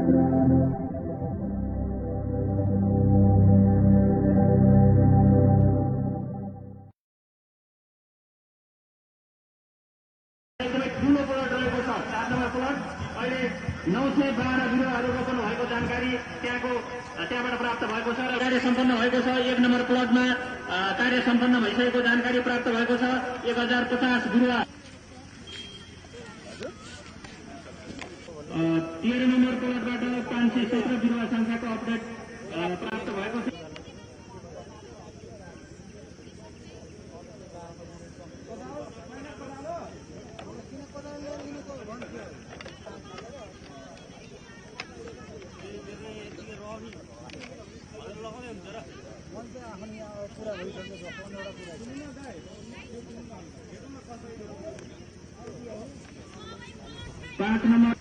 ठूलो प्लट रहेको छ 4 नम्बर प्लट अहिले 912 बिरुवाहरू रोपन भएको जानकारी त्यहाँबाट प्राप्त भएको छ र कार्य सम्पन्न भएको छ। 1 नम्बर प्लटमा कार्य सम्पन्न भइसकेको जानकारी प्राप्त भएको छ। 1050 बिरुवा। 13 नम्बर प्लटबाट 517 बिरुवा संख्याको अपडेट प्राप्त भएको छ। पाँच नंबर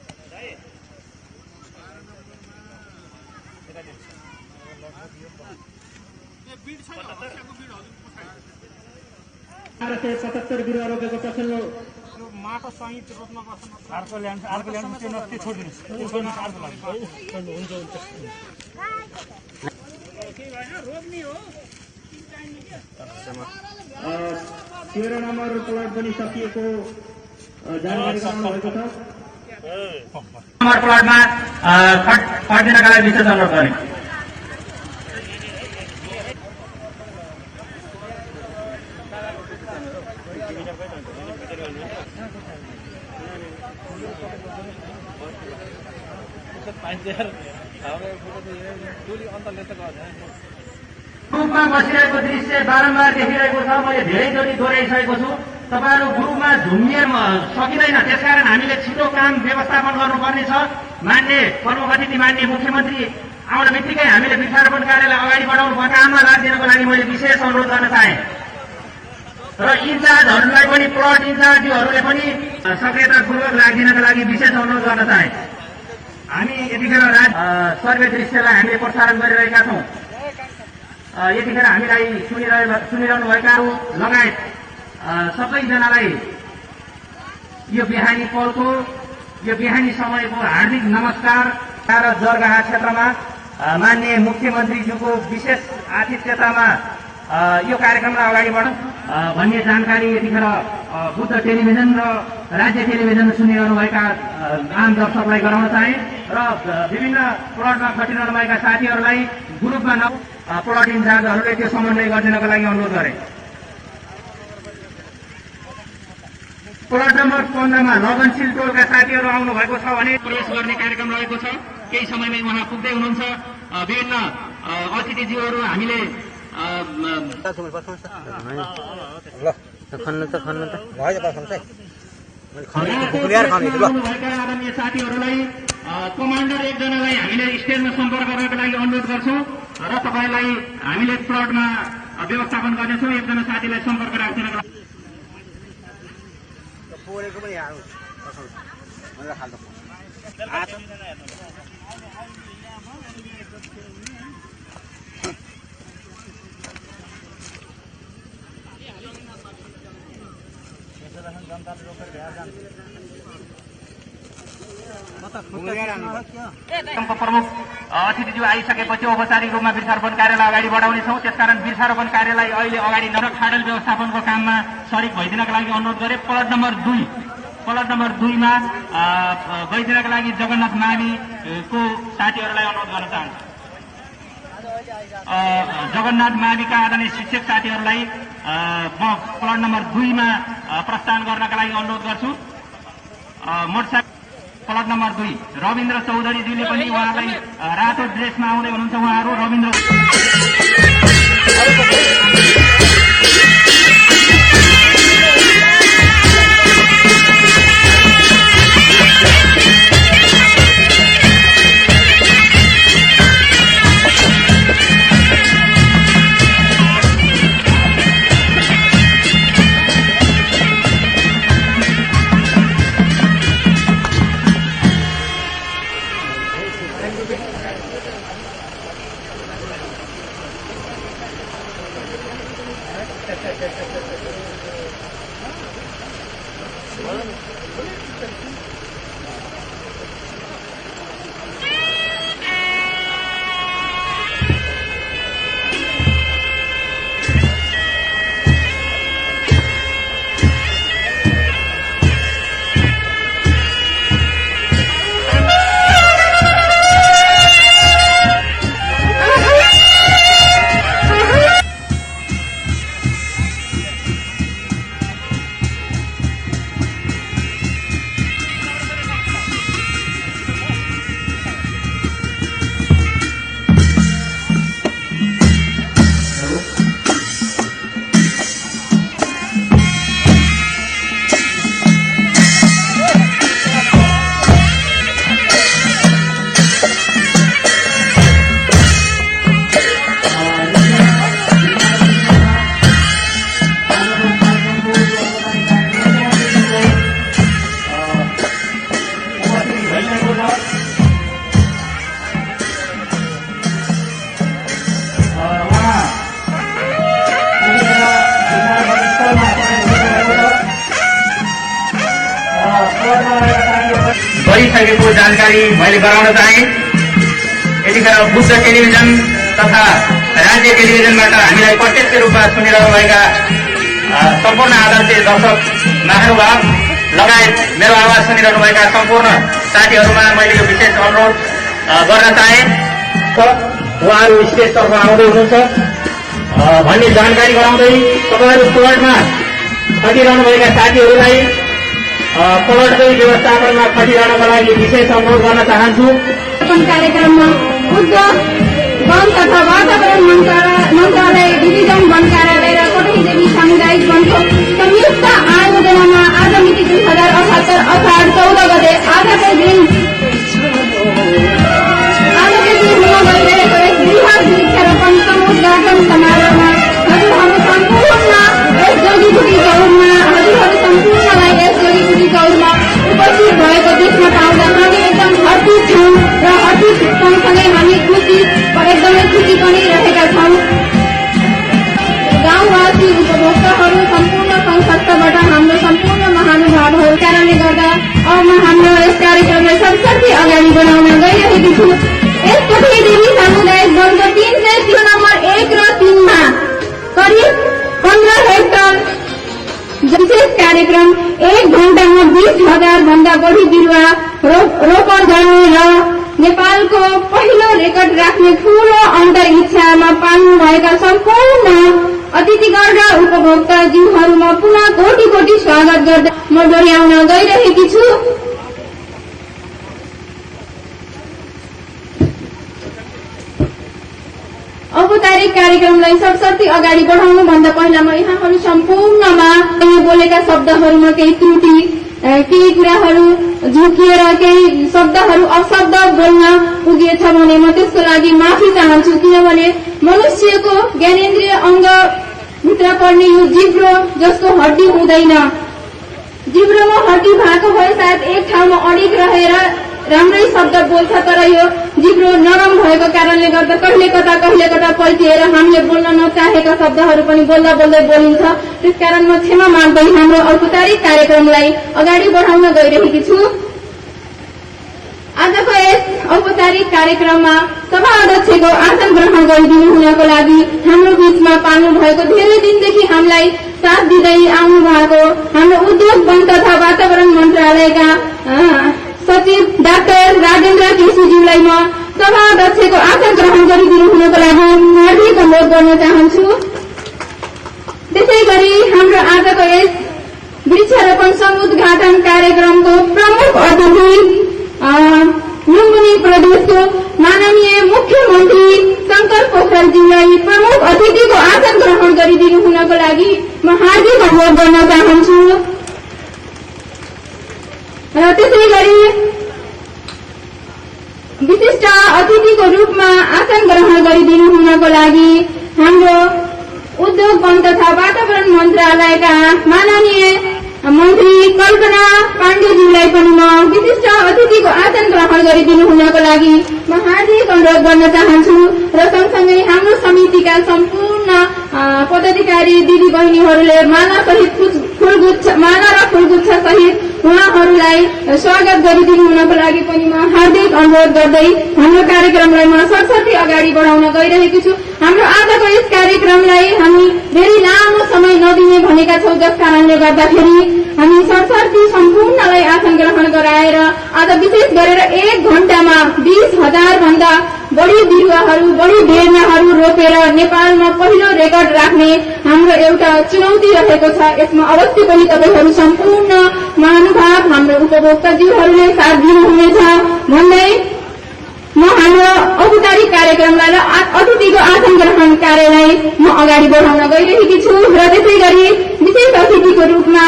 से 77 बिरुवा रोपेको पछिल्लो माटो सहित रोप्न पर्छ। अर्को ल्यान्ड त्यो नस्ती छोड्दिनुस्। त्यो छोड्नुस् अर्को लागि। हुन्छ हुन्छ। रोप्नी हो 13 नम्बर प्लट पनि सकिएको जानकारी गराउनु भएको छ। नम्बर प्लटमा खर्दिनका लागि विशेष अनुरोध गरे। ग्रुपमा बसिरहेको दृश्य बारम्बार देखिरहेको छ। मैले धेरैचोटि दोहोऱ्याइसकेको छु। तपाईहरु ग्रुपमा झुम्मिएर सकिँदैन, त्यसकारण हामीले छिटो काम व्यवस्थापन गर्नुपर्ने छ। मान्य प्रमुख अतिथि मान्य मुख्यमन्त्री आउने बित्तिकै हामीले वृक्षारोपण कार्यलाई अगाडि बढाउनु पर्ने काममा लाग्दिनको लागि मैले विशेष अनुरोध गर्न चाहे र इन्चार्जहरूलाई पनि प्लट इन्चार्जहरूले पनि सक्रियतापूर्वक लाग्दिनका लागि विशेष अनुरोध गर्न चाहे। हामी यतिखेर सर्वे दृश्यलाई हामीले प्रसारण गरिरहेका छौँ। यतिखेर हामीलाई सुनिरहनु भएकाहरू लगायत सबैजनालाई यो बिहानी पलको यो बिहानी समयको हार्दिक नमस्कार। र जरगाहा क्षेत्रमा माननीय मुख्यमन्त्रीज्यूको विशेष आतिथ्यतामा यो कार्यक्रमलाई अगाडि बढाउँ भन्ने जानकारी यतिखेर बुद्ध टेलिभिजन र राज्य टेलिभिजन सुनिरहनुभएका आम दर्शकलाई गराउन चाहे र विभिन्न प्लटमा खटिरहनुभएका साथीहरूलाई ग्रुपमा प्लट इन्चार्जहरूले त्यो समन्वय गरिदिनको लागि अनुरोध गरे। प्लट नम्बर 15 मा लगनशील टोलका साथीहरू आउनु भएको छ भने प्रवेश गर्ने कार्यक्रम रहेको छ। केही समयमै उहाँ पुग्दै हुनुहुन्छ। विभिन्न अतिथिज्यूहरू हामीले आदरणीय साथीहरूलाई कमान्डर एकजनालाई हामीले स्टेजमा सम्पर्क गर्नको लागि अनुरोध गर्छौँ र तपाईलाई हामीले प्लटमा व्यवस्थापन गर्नेछौँ। एकजना साथीलाई सम्पर्क राख्दिनको लागि प्रमुख अतिथिज्यू आइसकेपछि औपचारिक रूपमा वृक्षारोपण कार्यलाई अगाडि बढाउनेछौँ। त्यसकारण वृक्षारोपण कार्यलाई अहिले अगाडि नरक खाडल व्यवस्थापनको काममा सरिक भइदिनका लागि अनुरोध गरे। प्लट नम्बर 2 मा गइदिनका लागि जगन्नाथ माविको साथीहरूलाई अनुरोध गर्न चाहन्छु। जगन्नाथ माविका आदरणीय शिक्षक साथीहरूलाई म प्लट नम्बर 2 मा प्रस्थान गर्नका लागि अनुरोध गर्छु। मोटरसाइकल प्लट नम्बर 2 रविन्द्र चौधरीज्यूले पनि उहाँलाई रातो ड्रेसमा आउँदै हुनुहुन्छ। उहाँहरू रविन्द्र भइसकेको जानकारी मैले गराउन चाहे। यतिखेर बुद्ध टेलिभिजन तथा राज्य टेलिभिजनबाट हामीलाई प्रत्यक्ष रूपमा सुनिरहनुभएका सम्पूर्ण आदरणीय दर्शक महानुभाव लगायत मेरो आवाज सुनिरहनुभएका सम्पूर्ण साथीहरूमा मैले यो विशेष अनुरोध गर्न चाहे। उहाँहरू स्टेजतर्फ आउँदै हुनुहुन्छ भन्ने जानकारी गराउँदै तपाईँहरू प्लटमा खटिरहनुभएका साथीहरूलाई प्लटकै व्यवस्थापनमा खटिरहनका लागि विशेष अनुरोध गर्न चाहन्छु। कार्यक्रममा उद्योग वन तथा वातावरण मन्त्रालय डिभिजन वन कार्यालय र कोटहीदेवी सामुदायिक वनको संयुक्त आयोजनामा आज मिति 2078 असार 14 गते आजकै दिन हुन गइरहेको यस बृहत वृक्षारोपण समुद्घाटन समारोहमा हजुरहरू सम्पूर्णलाई यस जडीबुटी चौरमा उपस्थित भएको देख्न पाउँदा हामी एकदम हर्षित छौँ र हर्षित सँगसँगै हामी एकदमै खुसी पनि रहेका छौँ। गाउँवासी उपभोक्ताहरू सम्पूर्ण संस्थाबाट हाम्रो सम्पूर्ण महानुभावहरू कारणले गर्दा अब म हाम्रो यस कार्यक्रमलाई सरसर्ती अगाडि बढाउन गइरहेकी छु। यस कोटहीदेवी सामुदायिक वनको 303 नम्बर 1 र 3 मा करिब 15 हेक्टर विशेष कार्यक्रम 1 घण्टामा 20,000 भन्दा बढी बिरुवा रोपण गर्ने र नेपालको पहिलो रेकर्ड राख्ने ठूलो अन्तरिक्षमा पाल्नुभएका सम्पूर्ण अतिथिगण र उपभोक्ता जीवहरूमा पुनः कोटी कोटी स्वागत गर्दै म दोहोर्याउन गइरहेकी छु। औपचारिक कार्यक्रमलाई सरसर्ती अगाडि बढाउनु भन्दा पहिला म यहाँहरू सम्पूर्णमा बोलेका शब्दहरूमा केही त्रुटि केही कुराहरू झुकिएर केही शब्दहरू अशब्द बोल्न पुगेछ भने म त्यसको लागि माफी चाहन्छु। किनभने मनुष्यको ज्ञानेन्द्रिय अङ्गभित्र पर्ने यो जिब्रो जस्तो हड्डी हुँदैन। जिब्रोमा हड्डी भएको भए सायद एक ठाउँमा अडिग रहेर राम्रै शब्द बोल्छ, तर यो जिब्रो नरम भएको कारणले गर्दा कहिले कता पल्टिएर हामीले बोल्न नचाहेका शब्दहरू पनि बोल्दा बोल्दै बोलिन्छ। त्यसकारण म क्षमा माग्दै हाम्रो औपचारिक कार्यक्रमलाई अगाडि बढाउन गइरहेकी छु। आजको यस औपचारिक कार्यक्रममा सभा अध्यक्षको आसन ग्रहण गरिदिनु हुनको लागि हाम्रो बीचमा पाल्नु भएको धेरै दिनदेखि हामीलाई साथ दिँदै आउनु भएको हाम्रो उद्योग वन तथा वातावरण मन्त्रालयका सचिव डाक्टर राजेन्द्र केसीज्यूलाई म सभा अध्यक्षको आसन ग्रहण गरिदिनु हुनको लागि हार्दिक अनुरोध गर्न चाहन्छु। त्यसै गरी हाम्रो आजको यस वृक्षारोपण समुद्घाटन कार्यक्रमको प्रमुख अतिथि लुम्बिनी प्रदेशको माननीय मुख्यमन्त्री शंकर पोखरेलज्यूलाई प्रमुख अतिथिको आसन ग्रहण गरिदिनु हुनको लागि म हार्दिक अनुरोध गर्न चाहन्छु। र त्यसै गरी विशिष्ट अतिथिको रूपमा आसन ग्रहण गरिदिनु हुनको लागि हाम्रो उद्योग वन तथा वातावरण मन्त्रालयका माननीय मन्त्री कल्पना पाण्डेज्यूलाई पनि म विशिष्ट अतिथिको आसन ग्रहण गरिदिनु हुनको लागि म हार्दिक अनुरोध गर्न चाहन्छु। र सँगसँगै हाम्रो समितिका सम्पूर्ण पदाधिकारी दिदी बहिनीहरूले माला र फूलगुच्छ सहित उहाँहरूलाई स्वागत गरिदिनु हुनको लागि पनि म हार्दिक अनुरोध गर्दै हाम्रो कार्यक्रमलाई म सरसर्ती अगाडि बढाउन गइरहेकी छु। हाम्रो आजको यस कार्यक्रमलाई हामी धेरै लामो समय नदिने भनेका छौं, जस कारणले गर्दाखेरि हामी सरसर्ती सम्पूर्णलाई आसन ग्रहण गराएर आज विशेष गरेर 1 घण्टामा 20,000 भन्दा बढी बिरुवाहरू बढी बेर्नाहरू रोपेर नेपालमा पहिलो रेकर्ड राख्ने हाम्रो एउटा चुनौती रहेको छ। यसमा अवश्य पनि तपाईहरू सम्पूर्ण महानुभाव हाम्रो उपभोक्ताजीहरूले साथ दिनुहुनेछ भन्दै म हाम्रो औपचारिक कार्यक्रमलाई र अतिथिको आसन ग्रहण कार्यलाई म अगाडि बढाउन गइरहेकी छु। र त्यसै गरी विशेष अतिथिको रूपमा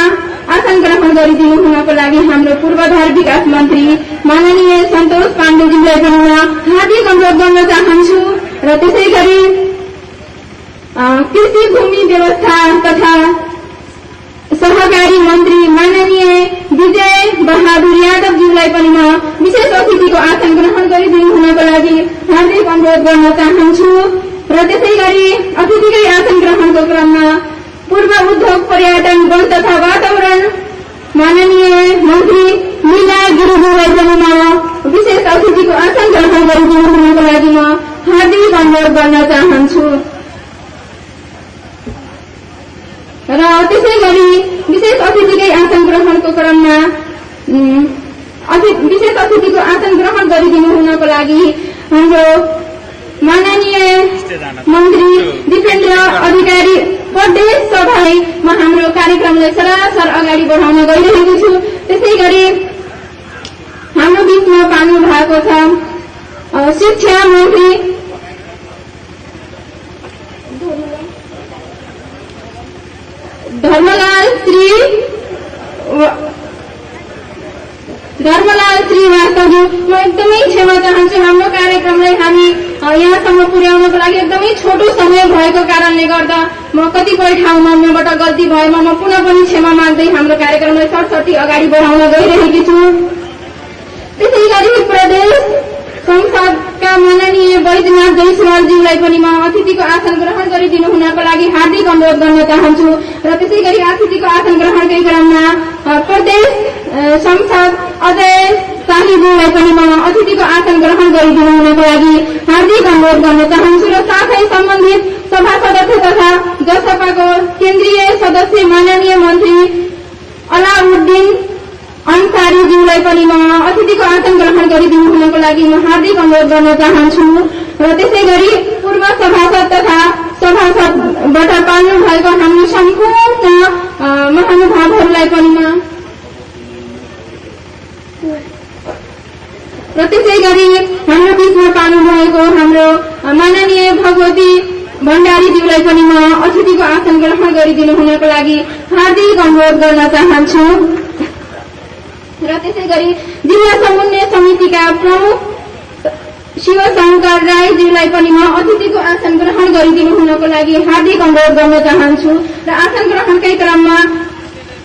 आसन ग्रहण गरिदिनु हुनको लागि हाम्रो पूर्वाधार विकास मन्त्री माननीय सन्तोष पाण्डेज्यूलाई पनि म हार्दिक अनुरोध गर्न चाहन्छु। र त्यसै गरी कृषि भूमि व्यवस्था तथा सहकारी मन्त्री माननीय विजय बहादुर यादवज्यूलाई पनि म विशेष अतिथिको आसन ग्रहण गरिदिनु हुनको लागि हार्दिक अनुरोध गर्न चाहन्छु। र त्यसै गरी अतिथिकै आसन ग्रहणको क्रममा पूर्व उद्योग पर्यटन वन तथा वातावरण माननीय मन्त्री लीला गुरुजीलाई पनि म विशेष अतिथिको आसन ग्रहण गरिदिनु हुनको लागि म हार्दिक अनुरोध गर्न चाहन्छु। र त्यसै गरी विशेष अतिथिकै आसन ग्रहणको क्रममा विशेष अतिथिको आसन ग्रहण गरिदिनु हुनको लागि हाम्रो माननीय मन्त्री दिपेन्द्र अधिकारी प्रदेश सभालाई म हाम्रो कार्यक्रमलाई सरासर अगाडि बढाउन गइरहेको छु। त्यसै गरी हाम्रो बीचमा पाल्नु भएको छ शिक्षा मन्त्री धर्मलाल श्रीवास्तवज्यू, म एकदमै क्षमा चाहन्छु। हाम्रो कार्यक्रमलाई हामी यहाँसम्म पुर्याउनको लागि एकदमै छोटो समय भएको कारणले गर्दा म कतिपय ठाउँमा मबाट गल्ती भएमा म पुनः पनि क्षमा माग्दै हाम्रो कार्यक्रमलाई सरसर्ती अगाडि बढाउन गइरहेकी छु। त्यसै गरी प्रदेश संसदका माननीय वैद्यनाथ जयसवालज्यूलाई पनि म अतिथिको आसन ग्रहण गरिदिनु हुनको लागि हार्दिक अनुरोध गर्न चाहन्छु। र त्यसै गरी अतिथिको आसन ग्रहणकै क्रममा प्रदेश संसद अजय शाहीज्यूलाई पनि म अतिथिको आसन ग्रहण गरिदिनु हुनको लागि हार्दिक अनुरोध गर्न चाहन्छु। र साथै सम्बन्धित सभा सदस्य तथा जसपाको केन्द्रीय सदस्य माननीय मन्त्री अलाउद्दिन अन्सारीज्यूलाई पनि म अतिथिको आसन ग्रहण गरिदिनु हुनको लागि म हार्दिक अनुरोध गर्न चाहन्छु। र त्यसै गरी पूर्व सभासद तथा सभासदबाट पाल्नु भएको हाम्रो सम्पूर्ण महानुभावहरूलाई पनि म र त्यसै गरी हाम्रो बीचमा पाल्नु भएको हाम्रो माननीय भगवती भण्डारीज्यूलाई पनि म अतिथिको आसन ग्रहण गरिदिनु हुनको लागि हार्दिक अनुरोध गर्न चाहन्छु। र त्यसै गरी जिल्ला समन्वय समितिका प्रमुख शिवशंकर राईज्यूलाई पनि म अतिथिको आसन ग्रहण गरिदिनु हुनको लागि हार्दिक अनुरोध गर्न चाहन्छु। र आसन ग्रहणकै क्रममा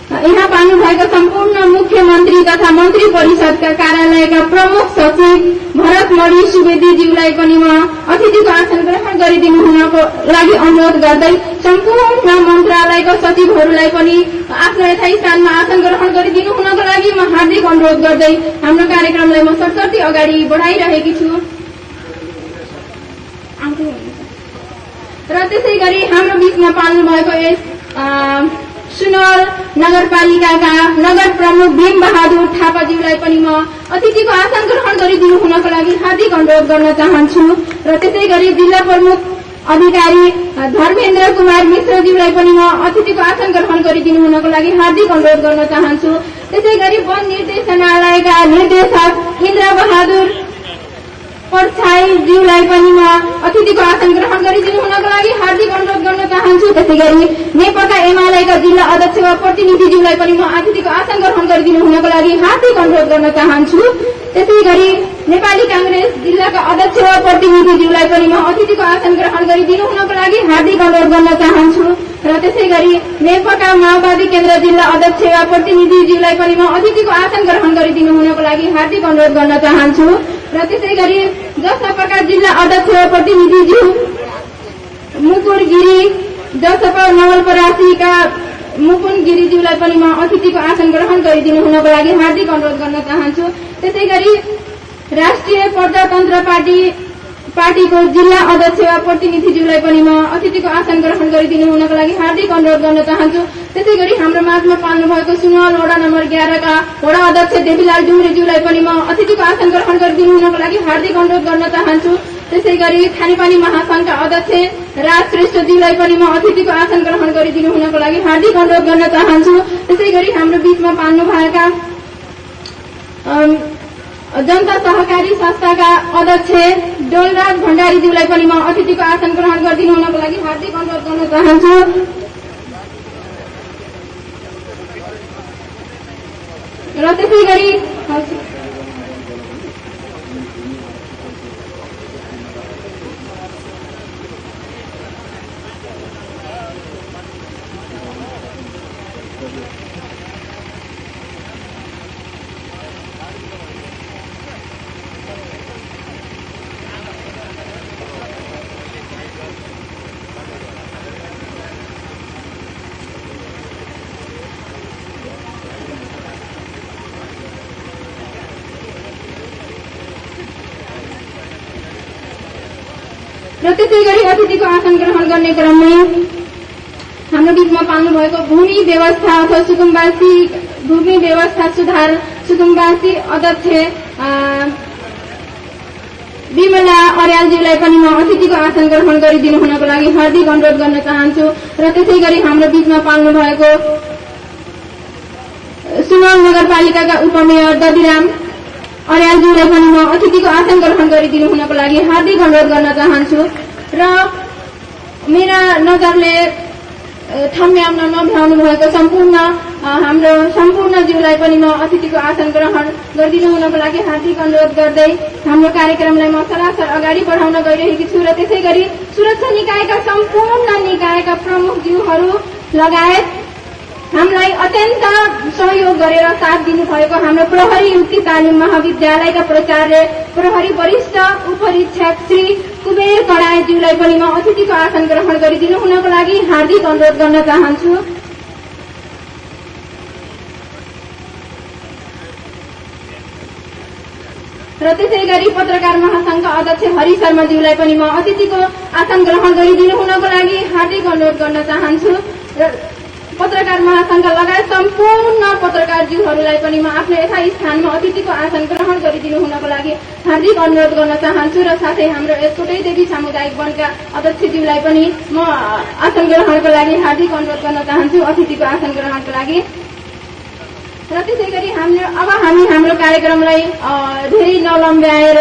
यहाँ पाल्नु भएको सम्पूर्ण मुख्यमन्त्री तथा मन्त्री परिषदका कार्यालयका प्रमुख सचिव भरत मणि सुवेदीज्यूलाई पनि म अतिथिको आसन ग्रहण गरिदिनु हुनको लागि अनुरोध गर्दै सम्पूर्ण मन्त्रालयका सचिवहरूलाई पनि आफ्नो यथायी स्थानमा आसन ग्रहण गरिदिनु हुनको लागि म हार्दिक अनुरोध गर्दै हाम्रो कार्यक्रमलाई म सरसर्ती अगाडि बढाइरहेकी छु। र त्यसै गरी हाम्रो बीचमा पाल्नु भएको यस सुनौल नगरपालिकाका नगर प्रमुख भीम बहादुर थापाज्यूलाई पनि म अतिथिको आसन ग्रहण गरिदिनु हुनको लागि हार्दिक अनुरोध गर्न चाहन्छु। र त्यसै गरी जिल्ला प्रमुख अधिकारी धर्मेन्द्र कुमार मिश्रज्यूलाई पनि म अतिथिको आसन ग्रहण गरिदिनु हुनको लागि हार्दिक अनुरोध गर्न चाहन्छु। त्यसै गरी वन निर्देशनालयका निर्देशक इन्द्र बहादुर पर्छाईज्यूलाई पनि म अतिथिको आसन ग्रहण गरिदिनु हुनको लागि हार्दिक अनुरोध गर्न चाहन्छु। त्यसै गरी नेकपा एमालेका जिल्ला अध्यक्ष वा प्रतिनिधिज्यूलाई पनि म अतिथिको आसन ग्रहण गरिदिनु हुनको लागि हार्दिक अनुरोध गर्न चाहन्छु। त्यसै गरी नेपाली कांग्रेस जिल्लाका अध्यक्ष वा प्रतिनिधिज्यूलाई पनि म अतिथिको आसन ग्रहण गरिदिनु हुनको लागि हार्दिक अनुरोध गर्न चाहन्छु। र त्यसै गरी नेकपा माओवादी केन्द्र जिल्ला अध्यक्ष वा प्रतिनिधिज्यूलाई पनि म अतिथिको आसन ग्रहण गरिदिनु हुनको लागि हार्दिक अनुरोध गर्न चाहन्छु। र त्यसै गरी जसपाका जिल्ला अध्यक्ष वा प्रतिनिधिज्यू मुकुर गिरी जसपा नवलपरासीका मुकुन्द गिरिज्यूलाई पनि म अतिथिको आसन ग्रहण गरिदिनु हुनको लागि हार्दिक अनुरोध गर्न चाहन्छु। त्यसै गरी राष्ट्रिय प्रजातन्त्र पार्टीको जिल्ला अध्यक्ष वा प्रतिनिधिज्यूलाई पनि म अतिथिको आसन ग्रहण गरिदिनु हुनको लागि हार्दिक अनुरोध गर्न चाहन्छु। त्यसै गरी हाम्रो माझमा पाल्नु भएको सुनौल वडा नम्बर 11 का वडा अध्यक्ष देवीलाल डुम्रेज्यूलाई पनि म अतिथिको आसन ग्रहण गरिदिनु हुनको लागि हार्दिक अनुरोध गर्न चाहन्छु। त्यसै गरी खानेपानी महासंघका अध्यक्ष राज श्रेष्ठज्यूलाई पनि म अतिथिको आसन ग्रहण गरिदिनु हुनको लागि हार्दिक अनुरोध गर्न चाहन्छु। त्यसै गरी हाम्रो बीचमा पाल्नु भएका जनता सहकारी संस्थाका अध्यक्ष डोलराज भण्डारीज्यूलाई पनि म अतिथिको आसन ग्रहण गरिदिनु हुनको लागि हार्दिक अनुरोध गर्न चाहन्छु। र त्यसै गरी र त्यसै गरी अतिथिको आसन ग्रहण गर्ने क्रममा हाम्रो बीचमा पाल्नु भएको भूमि व्यवस्था अथवा सुकुम्बासी भूमि व्यवस्था सुधार सुकुम्बासी अध्यक्ष विमला अर्यालज्यूलाई पनि म अतिथिको आसन ग्रहण गरिदिनु हुनको लागि हार्दिक अनुरोध गर्न चाहन्छु। र त्यसै गरी हाम्रो बीचमा पाल्नु भएको सुनौल नगरपालिकाका उपमेयर दधिराम अर्यालज्यूलाई पनि म अतिथिको आसन ग्रहण गरिदिनु हुनको लागि हार्दिक अनुरोध गर्न चाहन्छु। र मेरा नजरले ठम्ब्याउन नभ्याउनु भएको हाम्रो सम्पूर्ण ज्यूलाई पनि म अतिथिको आसन ग्रहण गरिदिनु हुनको लागि हार्दिक अनुरोध गर्दै हाम्रो कार्यक्रमलाई म सरासर अगाडि बढाउन गइरहेकी छु। र त्यसै गरी सुरक्षा निकायका सम्पूर्ण निकायका प्रमुख ज्यूहरू लगायत हामीलाई अत्यन्त सहयोग गरेर साथ दिनुभएको हाम्रो प्रहरी युक्ति तालिम महाविद्यालयका प्राचार्य प्रहरी वरिष्ठ उपरीक्षक श्री कुबेर कडायज्यूलाई पनि म अतिथिको आसन ग्रहण गरिदिनु हुनको लागि हार्दिक अनुरोध गर्न चाहन्छु। र त्यसै गरी पत्रकार महासंघका अध्यक्ष हरि शर्माज्यूलाई पनि म अतिथिको आसन ग्रहण गरिदिनु हुनको लागि हार्दिक अनुरोध गर्न चाहन्छु। र पत्रकार महासंघ लगायत सम्पूर्ण पत्रकारज्यूहरूलाई पनि म आफ्नो यथास्थानमा अतिथिको आसन ग्रहण गरिदिनु हुनको लागि हार्दिक अनुरोध गर्न चाहन्छु। र साथै हाम्रो एसकोटै देवी सामुदायिक वनका अध्यक्षज्यूलाई पनि म आसन ग्रहणको लागि हार्दिक अनुरोध गर्न चाहन्छु अतिथिको आसन ग्रहणको लागि। र त्यसै गरी अब हामी हाम्रो कार्यक्रमलाई धेरै नलम्ब्याएर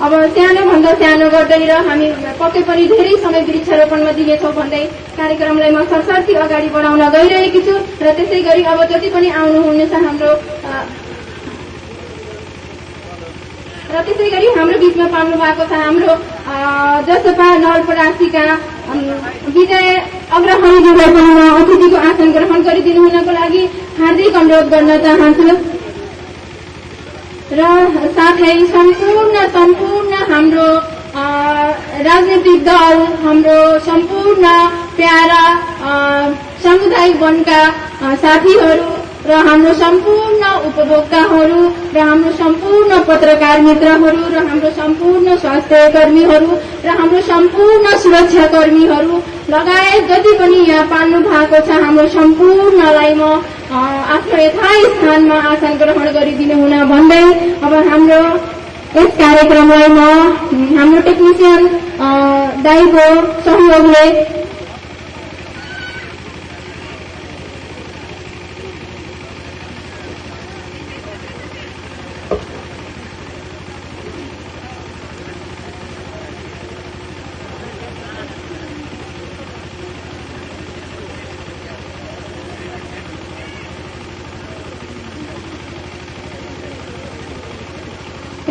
अब सानोभन्दा सानो गर्दै र हामी पक्कै पनि धेरै समय वृक्षारोपणमा दिनेछौँ भन्दै कार्यक्रमलाई म सरसर्ती अगाडि बढाउन गइरहेकी छु। र त्यसै गरी अब जति पनि आउनुहुनेछ हाम्रो बीचमा पाल्नु भएको छ हाम्रो जसपा नवलपरासीका विजय अग्रहरीज्यूलाई पनि म अतिथिको आसन ग्रहण गरिदिनु हुनको लागि हार्दिक अनुरोध गर्न चाहन्छु। र साथै सम्पूर्ण हाम्रो राजनीतिक दल हाम्रो सम्पूर्ण प्यारा सामुदायिक वनका साथीहरू र हाम्रो सम्पूर्ण उपभोक्ताहरू र हाम्रो सम्पूर्ण पत्रकार मित्रहरू र हाम्रो सम्पूर्ण स्वास्थ्य कर्मीहरू र हाम्रो सम्पूर्ण सुरक्षा कर्मीहरू लगायत जति पनि यहाँ पाल्नु भएको छ हाम्रो सम्पूर्णलाई म आफ्नो यथास्थानमा आसन ग्रहण गरिदिनु हुन भन्दै अब हाम्रो यस कार्यक्रमलाई म हाम्रो टेक्निसियन दाइको सहयोगले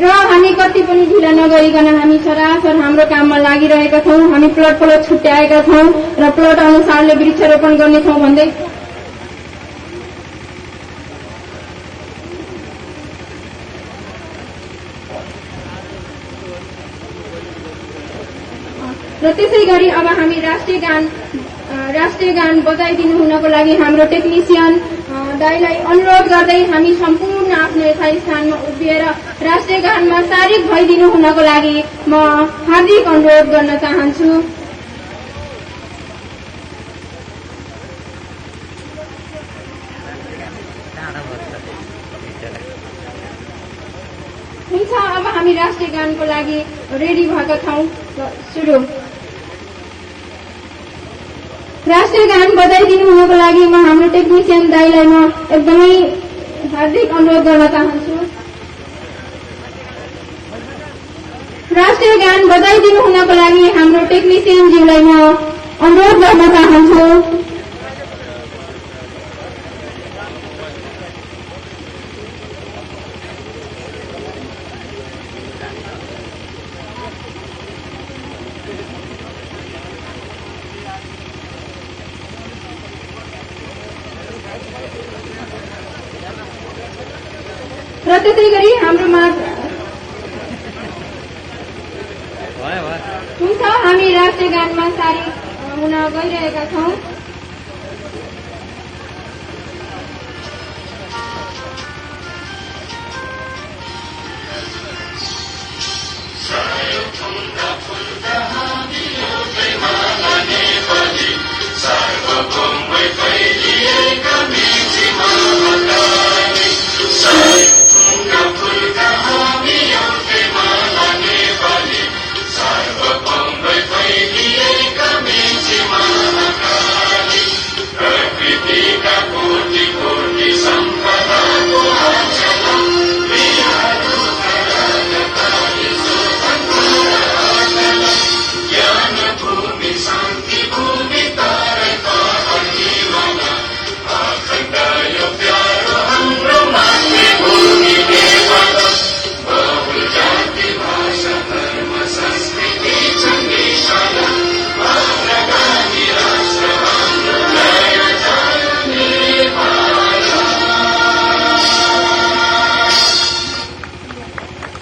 र हामी कति पनि ढिला नगरिकन हामी सरासर हाम्रो काममा लागिरहेका छौँ। हामी प्लट छुट्याएका छौँ र प्लट अनुसारले वृक्षारोपण गर्नेछौँ भन्दै र त्यसै गरी अब हामी राष्ट्रिय गान बजाइदिनु हुनको लागि हाम्रो टेक्निसियन दाइलाई अनुरोध गर्दै हामी सम्पूर्ण आफ्नो यथास्थानमा उभिएर राष्ट्रिय गानमा सारिक भइदिनु हुनको लागि म हार्दिक अनुरोध गर्न चाहन्छु। हुन्छ, अब हामी राष्ट्रिय गानको लागि रेडी भएका छौँ। सुरु राष्ट्रिय गान बजाइदिनु हुनको लागि म हाम्रो टेक्निसियन दाइलाई म एकदमै हार्दिक अनुरोध गर्न चाहन्छु। राष्ट्रिय गान बजाइदिनु हुनको लागि हाम्रो टेक्निसियन ज्यूलाई म अनुरोध गर्न चाहन्छु। र त्यसै गरी हाम्रोमा हुन्छ, हामी राष्ट्रिय गानमा सारी हुन गइरहेका छौँ। फुल्दा फुल्दा हामी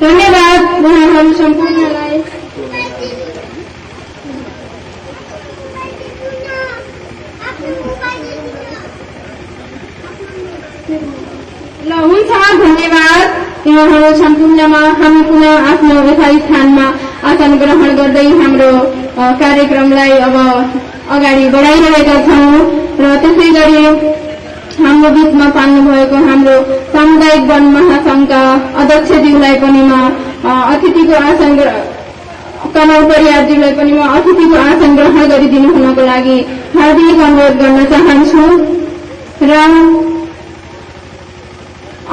धन्यवाद उहाँहरू सम्पूर्णलाई। ल हुन्छ, धन्यवाद उहाँहरू सम्पूर्णमा। हामी पुनः आफ्नो यथायी स्थानमा आसन ग्रहण गर्दै हाम्रो कार्यक्रमलाई अब अगाडि बढाइरहेका छौँ र त्यसै गरी हाम्रो बीचमा पाल्नु भएको हाम्रो सामुदायिक वन महासंघका अध्यक्षज्यूलाई पनि म अतिथिको आसन कमल परियारज्यूलाई पनि म अतिथिको आसन ग्रहण गरिदिनु हुनको लागि हार्दिक अनुरोध गर्न चाहन्छु र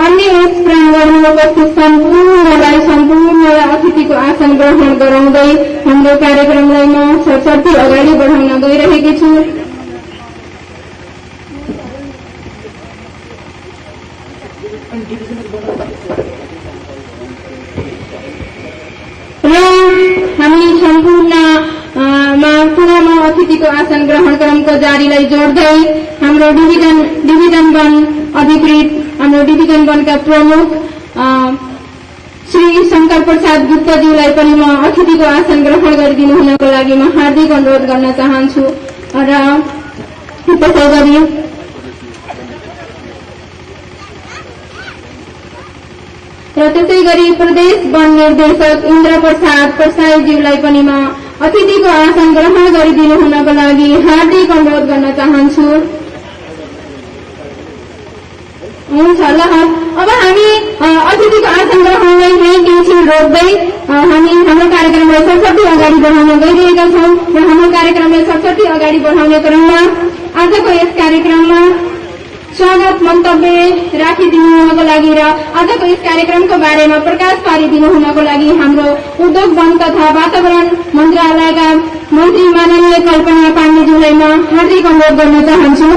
अन्य यस प्राङ्गणमा उपस्थित सम्पूर्णलाई अतिथिको आसन ग्रहण गराउँदै हाम्रो कार्यक्रमलाई म सरसर्ती अगाडि बढाउन गइरहेकी छु। र हामी सम्पूर्णमा पुनः अतिथिको आसन ग्रहण क्रमको जारीलाई जोड्दै हाम्रो डिभिजन वन अधिकृत, हाम्रो डिभिजन वनका प्रमुख श्री शंकर प्रसाद गुप्ताज्यूलाई पनि म अतिथिको आसन ग्रहण गरिदिनु हुनको लागि म हार्दिक अनुरोध गर्न चाहन्छु र त्यसै गरी प्रदेश वन निर्देशक इन्द्र प्रसाद प्रसाईज्यूलाई पनि म अतिथिको आसन ग्रहण गरिदिनु हुनको लागि हार्दिक अनुरोध गर्न चाहन्छु। हुन्छ, ल अब हामी अतिथिको आसन ग्रहणलाई यही एकछिन रोक्दै हामी हाम्रो कार्यक्रमलाई सरसर्ती अगाडि बढाउन गइरहेका छौँ र हाम्रो कार्यक्रमलाई सरसर्ती अगाडि बढाउने क्रममा आजको यस कार्यक्रममा स्वागत मन्तव्य राखिदिनु हुनको लागि र आजको यस कार्यक्रमको बारेमा प्रकाश पारिदिनु हुनको लागि हाम्रो उद्योग वन तथा वातावरण मन्त्रालयका मन्त्री माननीय कल्पना पाण्डेज्यूलाई म हार्दिक अनुरोध गर्न चाहन्छु।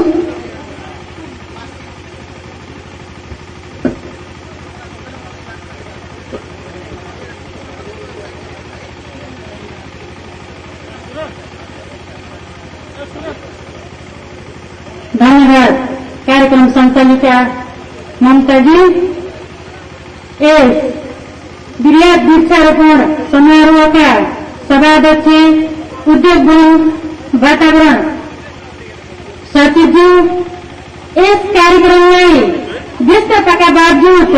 धन्यवाद कार्यक्रम सञ्चालिका ममताजी। यस वृहत वृक्षारोपण समारोहका सभाध्यक्ष उद्योग वन वातावरण सचिवज्यू, यस कार्यक्रमलाई व्यस्तताका बावजुद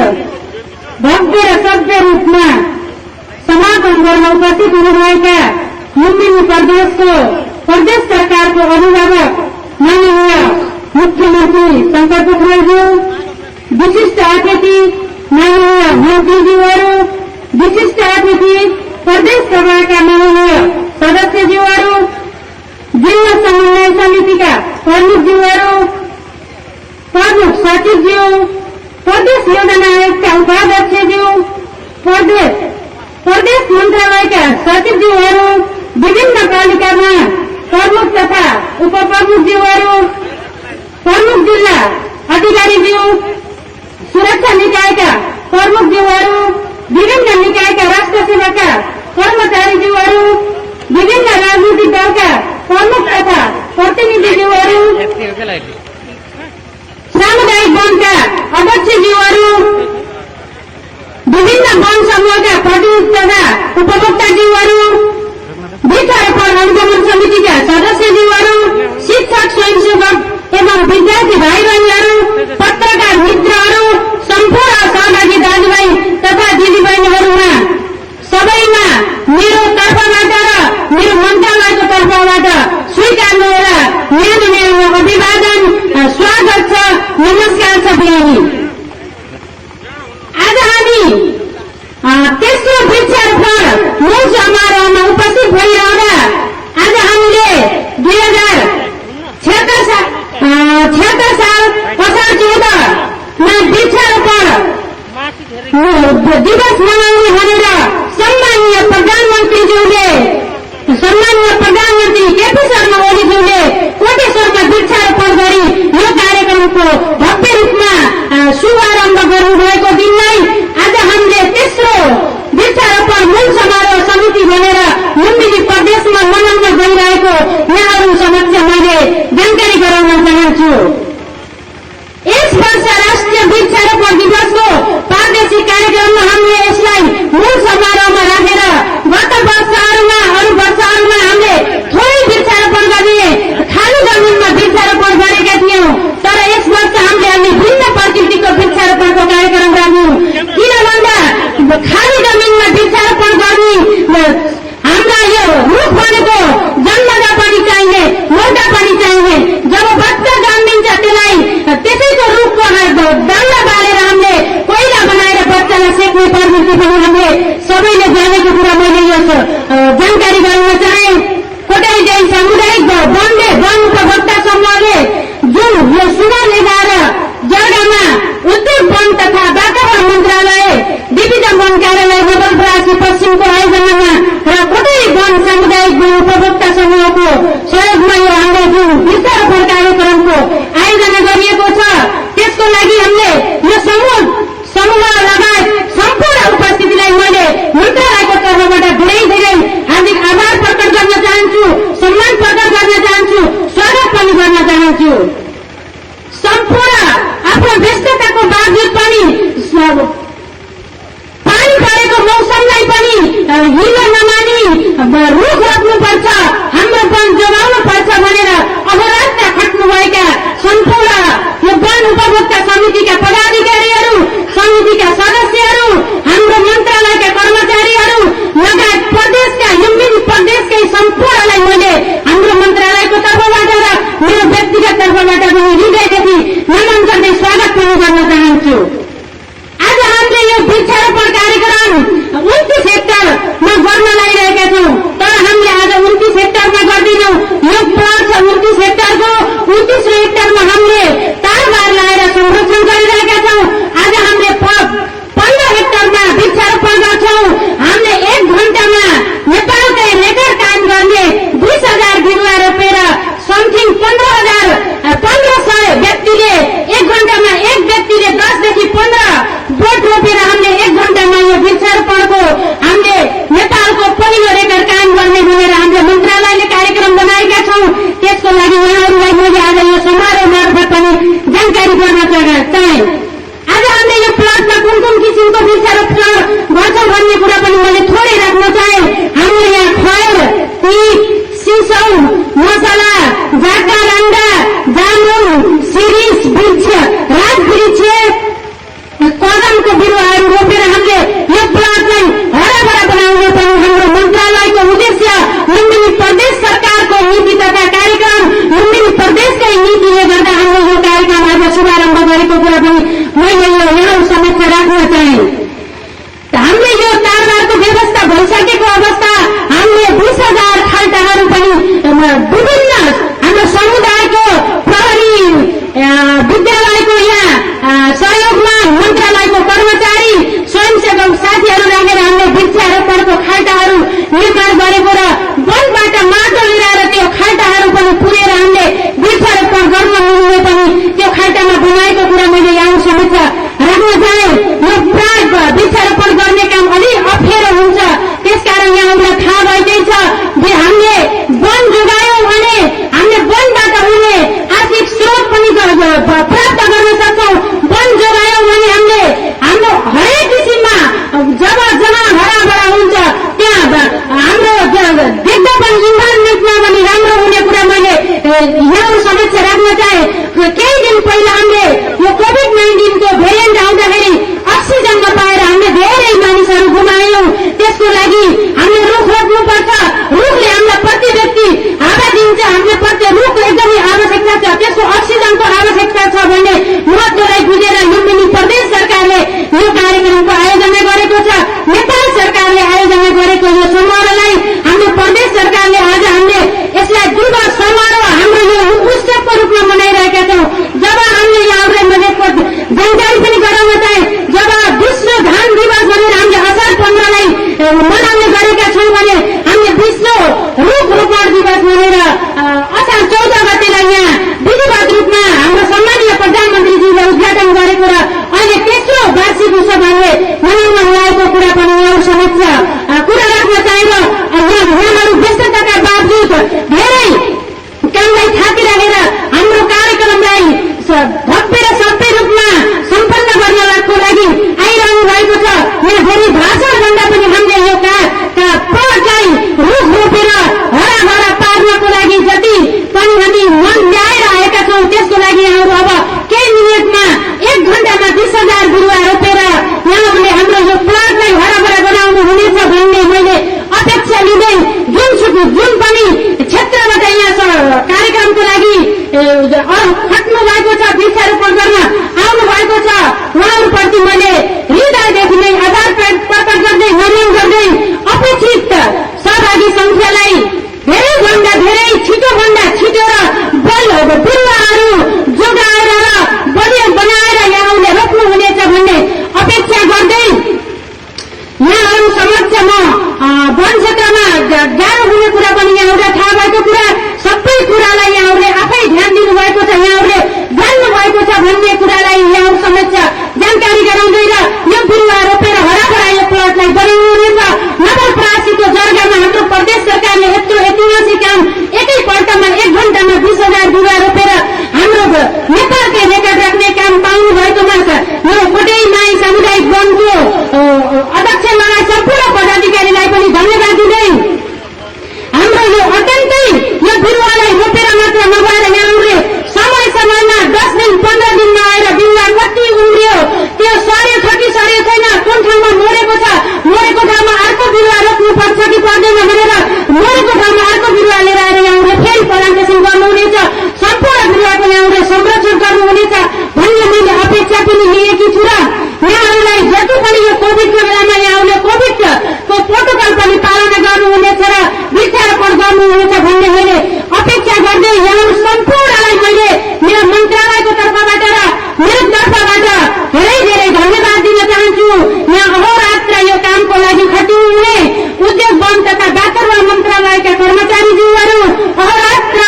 भव्य र सभ्य रूपमा समापन गर्न उपस्थित हुनुभएका लुम्बिनी प्रदेशको प्रदेश सरकारको अभिभावक माननीय मुख्यमन्त्री शंकर पोखरेलज्यू, विशिष्ट अतिथि माननीय मन्त्रीज्यूहरू, विशिष्ट अतिथि प्रदेश सभाका माननीय सदस्यज्यूहरू, जिल्ला समन्वय समितिका प्रमुखज्यूहरू, प्रमुख सचिवज्यू, प्रदेश योजना आयोगका उपाध्यक्षज्यू, प्रदेश मन्त्रालयका सचिवज्यूहरू, विभिन्न पालिकामा प्रमुख तथा उपप्रमुखज्यूहरू, प्रमुख जिल्ला अधिकारीज्यू, सुरक्षा निकायका प्रमुखज्यूहरू, विभिन्न निकायका राष्ट्र सेवाका कर्मचारीज्यूहरू, विभिन्न राजनीतिक दलका प्रमुख तथा प्रतिनिधिज्यूहरू, सामुदायिक वनका अध्यक्षज्यूहरू, विभिन्न वन समूहका प्रतिनिधि तथा उपभोक्ताज्यूहरू, वृक्षारोपण अनुगमन समितिका सदस्यज्यूहरू, शिक्षक स्वयंसेवक एवं विद्यार्थी भाइ बहिनीहरू, पत्रकार मित्रहरू, सम्पूर्ण सहभागी दाजुभाइ तथा दिदीबहिनीहरूमा सबैमा मेरो तर्फबाट र मेरो मन्त्रालयको तर्फबाट स्वीकार्नुहोला मेरो अभिवादन, स्वागत छ, नमस्कार छ बहिनी। आज हामी तेस्रो वृक्षारोपण मूल समारोहमा उपस्थित भइरहँदा आज हामीले 2076 साल असार 14मा वृक्षारोपण दिवस मनाउने भनेर सम्माननीय प्रधानमन्त्री केपी शर्मा ओलीज्यूले कोटेश्वरमा वृक्षारोपण गरी यो कार्यक्रमको भव्य रूपमा शुभारम्भ गर्नुभएको दिनलाई आज हामीले तेस्रो वृक्षारोपण मूल समारोह समिति भनेर लुम्बिनी प्रदेशमा मनाउन गइरहेको यहाँहरू समक्ष मैले जानकारी गराउन चाहन्छु। यस वर्ष राष्ट्रिय वृक्षारोपण दिवसको प्रादेशिक कार्यक्रममा हामीले यसलाई मूल लगायत सम्पूर्ण उपस्थितिलाई मैले मन्त्रालयको तर्फबाट धेरै हार्दिक आभार प्रकट गर्न चाहन्छु, सम्मान प्रकट गर्न चाहन्छु, स्वागत पनि गर्न चाहन्छु। सम्पूर्ण आफ्नो व्यस्तताको बावजुद पनि पानी परेको मौसमलाई पनि हिलो नमानी रुख रोप्नुपर्छ, हाम्रो वन जोगाउनु पर्छ भनेर अहोरात्र खट्नुभएका सम्पूर्ण यो वन उपभोक्ता समितिका पदाधिकारीहरू, समितिका सदस्यहरू, हाम्रो मन्त्रालयका कर्मचारीहरू लगायत प्रदेशका लुम्बिनी प्रदेशकै सम्पूर्णलाई मैले हाम्रो मन्त्रालयको तर्फबाट र मेरो व्यक्तिगत तर्फबाट पनि हृदयदेखि नमन गर्दै स्वागत पनि गर्न चाहन्छु। आज हामीले यो वृक्षारोपण कार्यक्रम 29 हेक्टरमा गर्न लागिरहेका छौँ, तर हामीले आज 29 हेक्टरमा गर्दैनौँ। यो प्लट छ 29 हेक्टरको, 29 हेक्टरमा हामीले तारबार लगाएर संरक्षण गरिरहेका छौँ। आज हामीले 15 हेक्टरमा वृक्षारोपण गर्छौँ। हामीले 1 घण्टामा नेपालकै रेकर्ड काम गर्ने 20,000 बिरुवा रोपेर समथिङ 1500 व्यक्तिले 1 घण्टामा एक व्यक्तिले 10 देखि 15 बोट रोपेर हामीले 1 घण्टामा यो वृक्षारोपणको हामीले नेपालको पहिलो रेकर्ड काम गर्ने भनेर हाम्रो मन्त्रालयले कार्यक्रम बनाएका छौँ। त्यसको लागि उहाँहरूलाई मैले आज यो समारोह मार्फत पनि जानकारी गर्न चाहे। आज हामीले यो प्लटमा कुन किसिमको वृक्षारोपण गर्छौँ भन्ने कुरा पनि मैले थोरै राख्न चाहे। हाम्रो यहाँ खैर, टिक, सिसौ, मसला, जाकारान्डा, जामुन, सिरिस वृक्ष, राजवृक्ष, कदमको बिरुवाहरू रोपेर हामीले यो प्लटलाई हराभरा बनाउनु पनि हाम्रो मन्त्रालयको उद्देश्य। लुम्बिनी प्रदेश सरकारको नीति तथा कार्यक्रम, लुम्बिनी प्रदेशकै नीतिले गर्दा हामीले यो कार्यक्रम आज शुभारम्भ गरेको कुरा पनि मैले यहाँ समक्ष राख्न चाहे। हामीले यो तारबारको व्यवस्था भइसकेको अवस्था, हामीले 20,000 खाल्टाहरू पनि विभिन्न हाम्रो समुदायको प्रहरी विद्यालयको यहाँ सहयोगमा मन्त्रालयको कर्मचारी स्वयंसेवक साथीहरू राखेर हामीले वृक्षारोपणको खाल्टाहरू निर्माण गरेको र वनबाट माटो लिएर त्यो खाल्टाहरू पनि पुरेर हामीले वृक्षारोपण गर्न मिल्ने पनि त्यो खाल्टामा बनाएको कुरा मैले यहाँ समक्ष राख्न चाहे। यो प्राय वृक्षारोपण गर्ने काम अलिक अप्ठ्यारो हुन्छ, त्यसकारण यहाँहरूलाई थाहा भएकै छ। हामीले वन जोगायौँ भने हामीले वनबाट हुने आर्थिक स्रोत पनि प्राप्त गर्न सक्छौँ। वन जोगायौँ भने हामीले हाम्रो हरेक किसिममा जहाँ हराभरा हुन्छ त्यहाँ हाम्रो देख्दा पनि इन्भाइरोमेन्टमा पनि राम्रो हुने कुरा मैले यहाँ समक्ष राख्न चाहे। केही दिन पहिला हामीले यो कोभिड-19 को भेरिएन्ट आउँदाखेरि अक्सिजन नपाएर हामीले धेरै मानिसहरू गुमायौँ। त्यसको लागि हामीले रुख रोप्नुपर्छ। रुखले हामीलाई प्रति व्यक्ति हावा दिन्छ, हामीले प्रति रुख एकदमै आवश्यकता छ, त्यसको अक्सिजनको आवश्यकता छ भन्ने महत्त्वलाई बुझेर लुम्बिनी प्रदेश सरकारले यो कार्यक्रमको आयोजना गरेको छ। नेपाल सरकारले आयोजना गरेको यो समारोहलाई हाम्रो प्रदेश सरकारले आज हामीले यसलाई दिवस समारोह हाम्रो यो उत्सवको रूपमा मनाइरहेका छौँ। जब हामीले यहाँहरूलाई मधेसको जानकारी पनि गराउन चाहे, जब विश्व धान दिवस भनेर हामीले असार 15लाई मनाउने गरेका छौँ भने हामीले विश्व रुख रोपण दिवस भनेर असार 14 गतेलाई यहाँ विधिवत रूपमा हाम्रो सम्मानीय प्रधानमन्त्रीजीले उद्घाटन गरेको र अहिले तेस्रो वार्षिक उत्सव हामीले मनाउन लागेको कुरा पनि यहाँ समक्ष कुरा राख्न चाहेर उहाँहरू व्यस्तताका बावजुद धेरै कामलाई थाकिराखेर हाम्रो कार्यक्रमलाई भव्य र सभ्य रूपमा सम्पन्न गर्नको लागि आइरहनु भएको छ। यहाँ धेरै भाषण भन्दा पनि हामीले यो प्लटलाई रुख रोपेर हराभरा पार्नको लागि जति पनि हामी मन ल्याएर आएका छौँ, त्यसको लागि यहाँहरू अब केही मिनटमा 1 घण्टामा 20,000 बिरुवा रोपेर यहाँहरूले हाम्रो यो प्लटलाई हराभरा बनाउनु हुनेछ भन्ने मैले अपेक्षा लिँदै जुन पनि क्षेत्रबाट यहाँ कार्यक्रमको लागि खट्नु भएको छ, वृक्षारोपण गर्न आउनु भएको छ, उहाँहरूप्रति मैले हृदयदेखि नै आभार प्रकट गर्दै नमन गर्दै अपेक्षित सहभागी संख्यालाई धेरै छिटोभन्दा छिटो र बिरुवाहरू जोगाएर र बलियो बनाएर यहाँहरूले रोप्नुहुनेछ भन्ने अपेक्षा गर्दै यहाँहरू समक्ष म वन क्षेत्रमा गाह्रो हुने कुरा पनि यहाँहरूलाई थाहा भएको कुरा, सबै कुरालाई यहाँहरूले आफै ध्यान दिनुभएको छ, यहाँहरूले जान्नु भएको छ भन्ने कुरालाई यहाँहरू समक्ष जानकारी गराउँदै र यो गर्नुहुनेछ र वृक्षारोपण गर्नुहुनेछ भन्ने मैले अपेक्षा गर्दै यहाँहरू सम्पूर्णलाई मैले मेरो मन्त्रालयको तर्फबाट र मेरो तर्फबाट धेरै धेरै धन्यवाद दिन चाहन्छु। यहाँ अहोरात्र यो कामको लागि खटिनुहुने उद्योग वन तथा वातावरण मन्त्रालयका कर्मचारीज्यूहरू अहोरात्र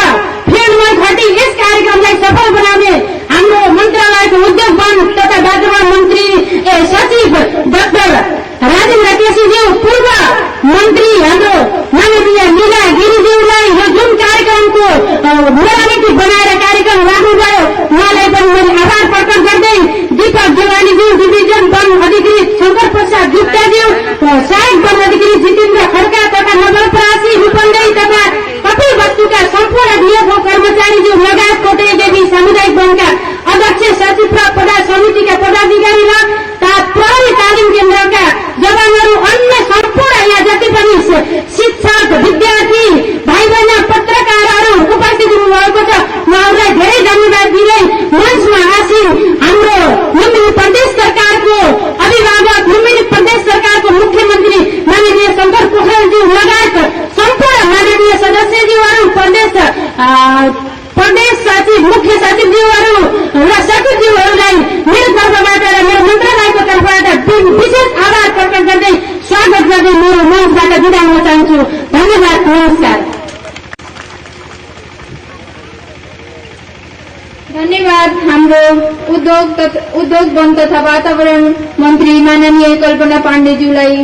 फिल्डमा खटी यस कार्यक्रमलाई सफल बनाउने हाम्रो मन्त्रालयको उद्योग वन तथा वातावरण मन्त्री सचिव डाक्टर राजेन्द्र केसीज्यू, पूर्व मन्त्री हाम्रो माननीय लीला गिरीज्यूलाई यो जुन कार्यक्रमको रणनीति बनाएर कार्यक्रम राख्नुभयो उहाँलाई पनि मैले आभार प्रकट गर्दै दीपक देवालीज्यू, डिभिजन वन अधिकृत शङ्कर प्रसाद गुप्ताज्यू, सहायक वन अधिकृत जितेन्द्र खड्का तथा नवलपरासी रूपन्देही तथा कपिल वस्तुका सम्पूर्ण डिएफओ कर्मचारीज्यू लगायत कोटे देवी सामुदायिक वनका अध्यक्ष सचिव र प्रधान समितिका पदाधिकारी र प्रहरी तालिम केन्द्रका जवानहरू, अन्य सम्पूर्ण यहाँ जति पनि शिक्षक विद्यार्थी भाइ बहिनी पत्रकारहरू उपस्थित हुनुभएको छ उहाँहरूलाई धेरै धन्यवाद दिँदै मञ्चमा आसीन हाम्रो लुम्बिनी प्रदेश सरकारको अभिभावक, लुम्बिनी प्रदेश सरकारको मुख्यमन्त्री माननीय शङ्कर पोखरेलज्यू लगायत सम्पूर्ण माननीय सदस्यज्यूहरू, प्रदेश सचिव, मुख्य सचिवज्यूहरू र सचिवज्यूहरूलाई मेरो तर्फबाट र मेरो मन्त्रालयको तर्फबाट विशेष आभार प्रकट गर्दै स्वागत गर्दै मेरो मञ्चबाट बिदा हुन चाहन्छु। धन्यवाद, नमस्कार। धन्यवाद हाम्रो उद्योग वन तथा वातावरण मन्त्री माननीय कल्पना पाण्डेज्यूलाई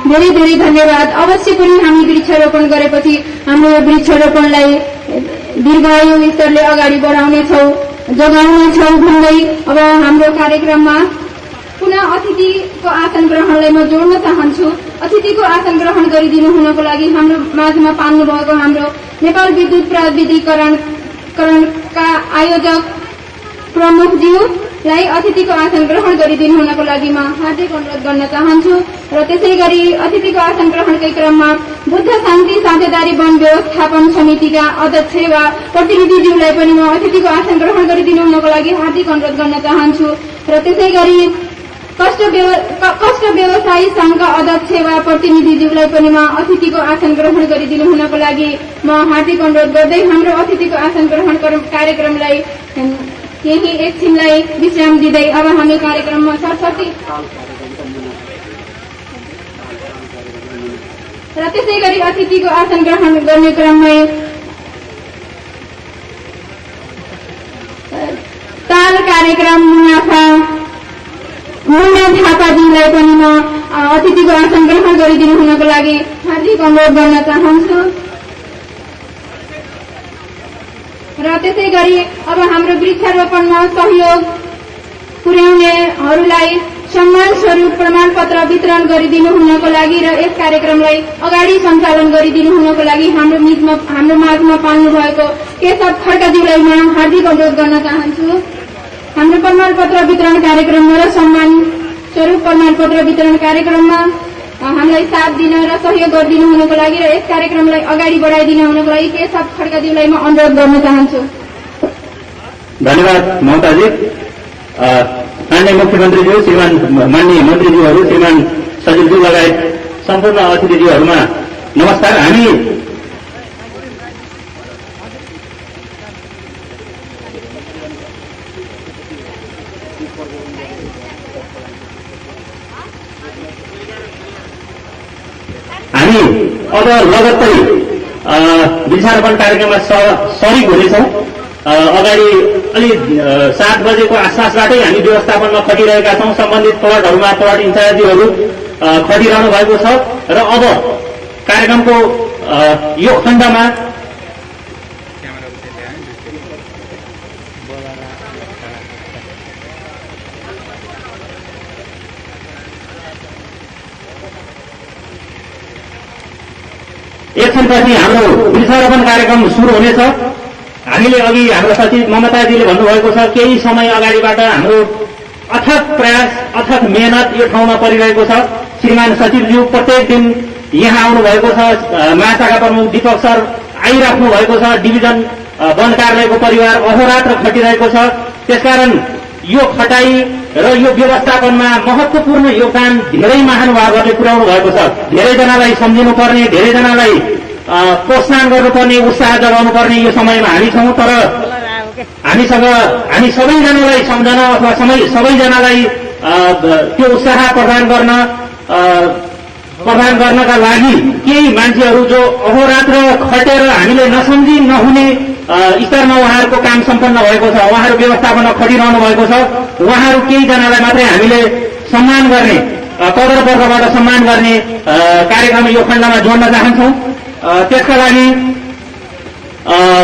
धेरै धेरै धन्यवाद। अवश्य पनि हामी वृक्षारोपण गरेपछि हाम्रो वृक्षारोपणलाई दीर्घायु स्तरले अगाडि बढाउनेछौँ, जोगाउनेछौँ भन्दै अब हाम्रो कार्यक्रममा पुनः अतिथिको आसन ग्रहणलाई म जोड्न चाहन्छु। अतिथिको आसन ग्रहण गरिदिनु हुनको लागि हाम्रो माझमा पाल्नु भएको हाम्रो नेपाल विद्युत प्राविधिकरणका आयोजक प्रमुखज्यूलाई अतिथिको आसन ग्रहण गरिदिनु हुनको लागि म हार्दिक अनुरोध गर्न चाहन्छु। र त्यसै गरी अतिथिको आसन ग्रहणकै क्रममा बुद्ध शान्ति साझेदारी वन व्यवस्थापन समितिका अध्यक्ष वा प्रतिनिधिज्यूलाई पनि म अतिथिको आसन ग्रहण गरिदिनु हुनको लागि हार्दिक अनुरोध गर्न चाहन्छु। र त्यसै गरी कष्ट व्यवसायी संघका अध्यक्ष वा प्रतिनिधिज्यूलाई पनि म अतिथिको आसन ग्रहण गरिदिनु हुनको लागि म हार्दिक अनुरोध गर्दै हाम्रो अतिथिको आसन ग्रहण कार्यक्रमलाई यही एकछिनलाई विश्राम दिँदै अब हामी कार्यक्रममा सरस्वती र त्यसै गरी अतिथिको आसन ग्रहण गर्ने क्रममै ताल कार्यक्रम मुन्ना थापाज्यूलाई पनि म अतिथिको आसन ग्रहण गरिदिनु हुनको लागि हार्दिक अनुरोध गर्न चाहन्छु। र त्यसै गरी अब हाम्रो वृक्षारोपणमा सहयोग पुर्याउनेहरूलाई सम्मान स्वरूप प्रमाणपत्र वितरण गरिदिनु हुनको लागि र यस कार्यक्रमलाई अगाडि सञ्चालन गरिदिनु हुनको लागि हाम्रो माझमा पाल्नु भएको केशव खड्काज्यूलाई म हार्दिक अनुरोध गर्न चाहन्छु। हाम्रो प्रमाणपत्र वितरण कार्यक्रममा र सम्मान स्वरूप प्रमाणपत्र वितरण कार्यक्रममा हामीलाई साथ दिन र सहयोग गरिदिनु हुनको लागि र यस कार्यक्रमलाई अगाडि बढाइदिनु हुनको लागि केशव खड्काज्यूलाई म अनुरोध गर्न चाहन्छु। धन्यवाद ममताजी। माननीय मुख्यमन्त्रीज्यू, श्रीमान माननीय मन्त्रीज्यूहरू, श्रीमान सचिवज्यू लगायत सम्पूर्ण अतिथिज्यूहरूमा नमस्कार। हामी अब लगत्तै वृक्षारोपण कार्यक्रममा सरिक हुनेछौँ। अगाडि अलि 7 बजेको आसपासबाटै हामी व्यवस्थापनमा खटिरहेका छौँ। सम्बन्धित प्लटहरूमा प्लट इन्चार्जहरू खटिरहनु भएको छ र अब कार्यक्रमको यो खण्डमा एकछिनपछि हाम्रो वृक्षारोपण कार्यक्रम सुरु हुनेछ। हामीले अघि हाम्रो सचिव ममताजीले भन्नुभएको छ केही समय अगाडिबाट हाम्रो अथक प्रयास, अथक मेहनत यो ठाउँमा परिरहेको छ। श्रीमान सचिवज्यू प्रत्येक दिन यहाँ आउनुभएको छ। महाशाखा प्रमुख दीपक सर आइराख्नु भएको छ। डिभिजन वन कार्यालयको परिवार अहोरात्र खटिरहेको छ। त्यसकारण यो खटाई र यो व्यवस्थापनमा महत्त्वपूर्ण योगदान धेरै महानुभावहरूले पुर्याउनु भएको छ। धेरैजनालाई सम्झिनुपर्ने, धेरैजनालाई प्रोत्साहन गर्नुपर्ने, उत्साह जगाउनु पर्ने यो समयमा हामी छौँ। तर हामी सबैजनालाई सम्झन अथवा सबैजनालाई त्यो उत्साह प्रदान गर्नका लागि केही मान्छेहरू जो अहोरात्र खटेर हामीले नसम्झी नहुने स्तरमा उहाँहरूको काम सम्पन्न भएको छ, उहाँहरू व्यवस्थापनमा खटिरहनु भएको छ, उहाँहरू केहीजनालाई मात्रै हामीले सम्मान गर्ने, कदर वर्गबाट सम्मान गर्ने कार्यक्रम यो खण्डमा जोड्न चाहन्छौँ। त्यसका लागि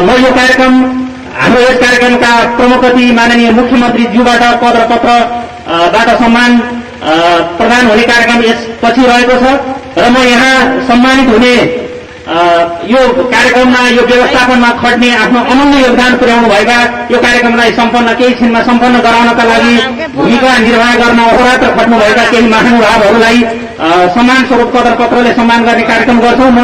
म यो हाम्रो यस कार्यक्रमका प्रमुख अतिथि माननीय मुख्यमन्त्रीज्यूबाट पत्र पत्रबाट सम्मान प्रदान हुने कार्यक्रम यसपछि रहेको छ र म यहाँ सम्मानित हुने यो कार्यक्रममा यो व्यवस्थापनमा खट्ने आफ्नो अमूल्य योगदान पुर्याउनु भएका यो कार्यक्रमलाई केही क्षणमा सम्पन्न गराउनका लागि भूमिका निर्वाह गर्न अहोरात्र खट्नुभएका केही महानुभावहरूलाई सम्मान स्वरूप पत्र पत्रले सम्मान गर्ने कार्यक्रम गर्छौं। म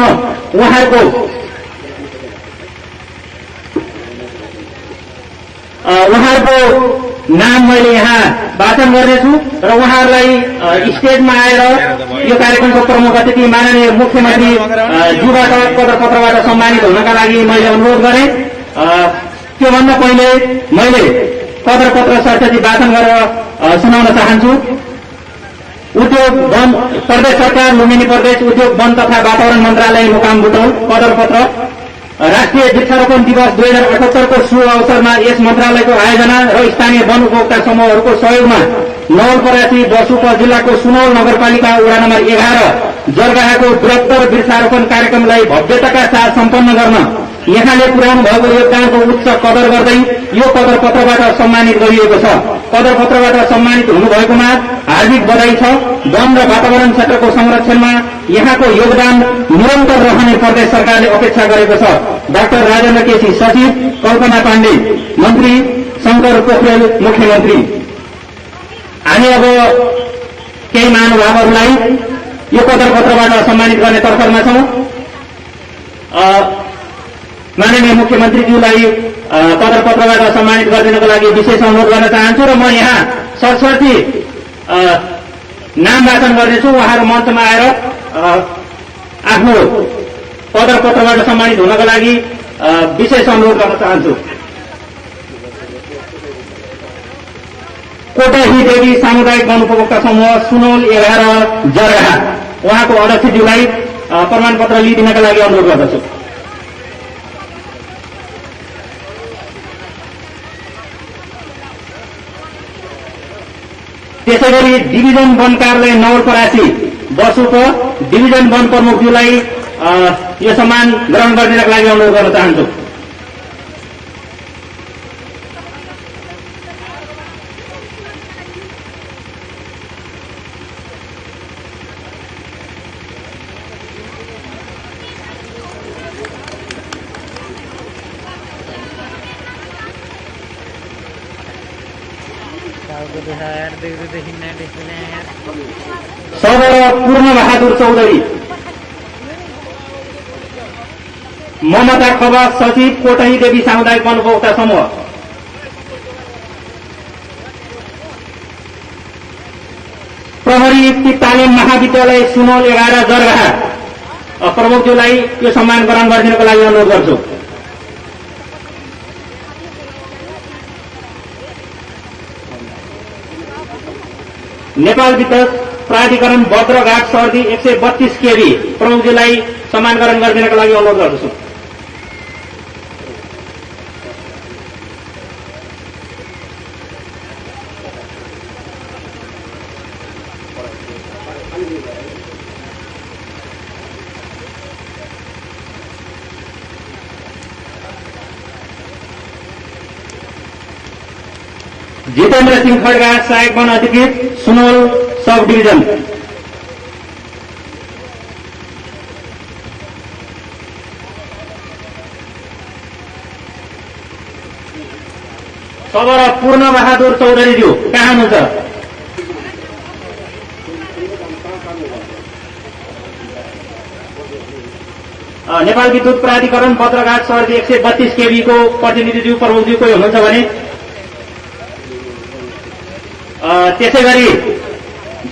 उहाँहरूको नाम मैले यहाँ वाचन गर्नेछु र उहाँहरूलाई स्टेजमा आएर यो कार्यक्रमको प्रमुख अतिथि माननीय मुख्यमन्त्री ज्यूबाट पत्र पत्रबाट सम्मानित हुनका लागि मैले अनुरोध गरेँ। त्योभन्दा पहिले मैले पत्र पत्र सरस्वती वाचन गरेर सुनाउन चाहन्छु। उद्योग वन प्रदेश सरकार लुम्बिनी प्रदेश उद्योग वन तथा वातावरण मन्त्रालय मुकाम बुटौल पत्र पत्र राष्ट्रिय वृक्षारोपण दिवस 2078 को शुभ अवसरमा यस मन्त्रालयको आयोजना र स्थानीय वन उपभोक्ता समूहहरूको सहयोगमा नवलपरासी बसुप जिल्लाको सुनौल नगरपालिका वडा नम्बर 11 जरगाहाको बृहत्तर वृक्षारोपण कार्यक्रमलाई भव्यताका साथ सम्पन्न गर्न यहाँले पुर्याउनु भएको योगदानको उच्च कदर गर्दै यो कदर पत्रबाट सम्मानित गरिएको छ। कदर पत्रबाट सम्मानित हुनुभएकोमा हार्दिक बधाई छ। वन र वातावरण क्षेत्रको संरक्षणमा यहाँको योगदान निरन्तर रहने प्रदेश सरकारले अपेक्षा गरेको छ। डाक्टर राजेन्द्र केसी सचिव, कल्पना पाण्डे मन्त्री, शंकर पोखरेल मुख्यमन्त्री। हामी अब केही महानुभावहरूलाई यो कदर पत्रबाट सम्मानित गर्ने तर्फमा छौं। माननीय मुख्यमन्त्रीज्यूलाई पत्र पत्रबाट सम्मानित गरिदिनको लागि विशेष अनुरोध गर्न चाहन्छु र म यहाँ सरस्वती नाम वाचन गर्नेछु। उहाँहरू मञ्चमा आएर आफ्नो पत्र पत्रबाट सम्मानित हुनका लागि विशेष अनुरोध गर्न चाहन्छु। कोटाही देवी सामुदायिक वन उपभोक्ता समूह सुनौल 11 जरगाहा उहाँको अध्यक्षज्यूलाई प्रमाणपत्र लिइदिनका लागि अनुरोध गर्दछु। त्यसैगरी डिभिजन वन कार्यालय नवलपरासी बसुप डिभिजन वन प्रमुखज्यूलाई यो सम्मान ग्रहण गरिदिनका लागि अनुरोध गर्न चाहन्छु। सदर पूर्ण बहादुर चौधरी ममता खवास सचिव कोटाही देवी सामुदायिक वन उपभोक्ता समूह। प्रहरी युक्ति तालिम महाविद्यालय सुनौल 11 जरगाहा प्रमुखज्यूलाई यो सम्मान ग्रहण गरिदिनको लागि अनुरोध गर्छु। नेपाल विद्युत प्राधिकरण बद्रघाट सर्दी 132 केवी प्रमुखज्यूलाई सम्मान ग्रहण गरिदिनका लागि अनुरोध गर्दछु। जितेन्द्र सिंह खड्गा सहायक वन अधिकृत सुनौल सब डिभिजन। सबर पूर्ण बहादुर चौधरीज्यू कहाँ हुनुहुन्छ? नेपाल विद्युत प्राधिकरण बद्रघाट सर्दी 132 केवी को प्रतिनिधिज्यू प्रमुखज्यू कोही हुनुहुन्छ भने त्यसै गरी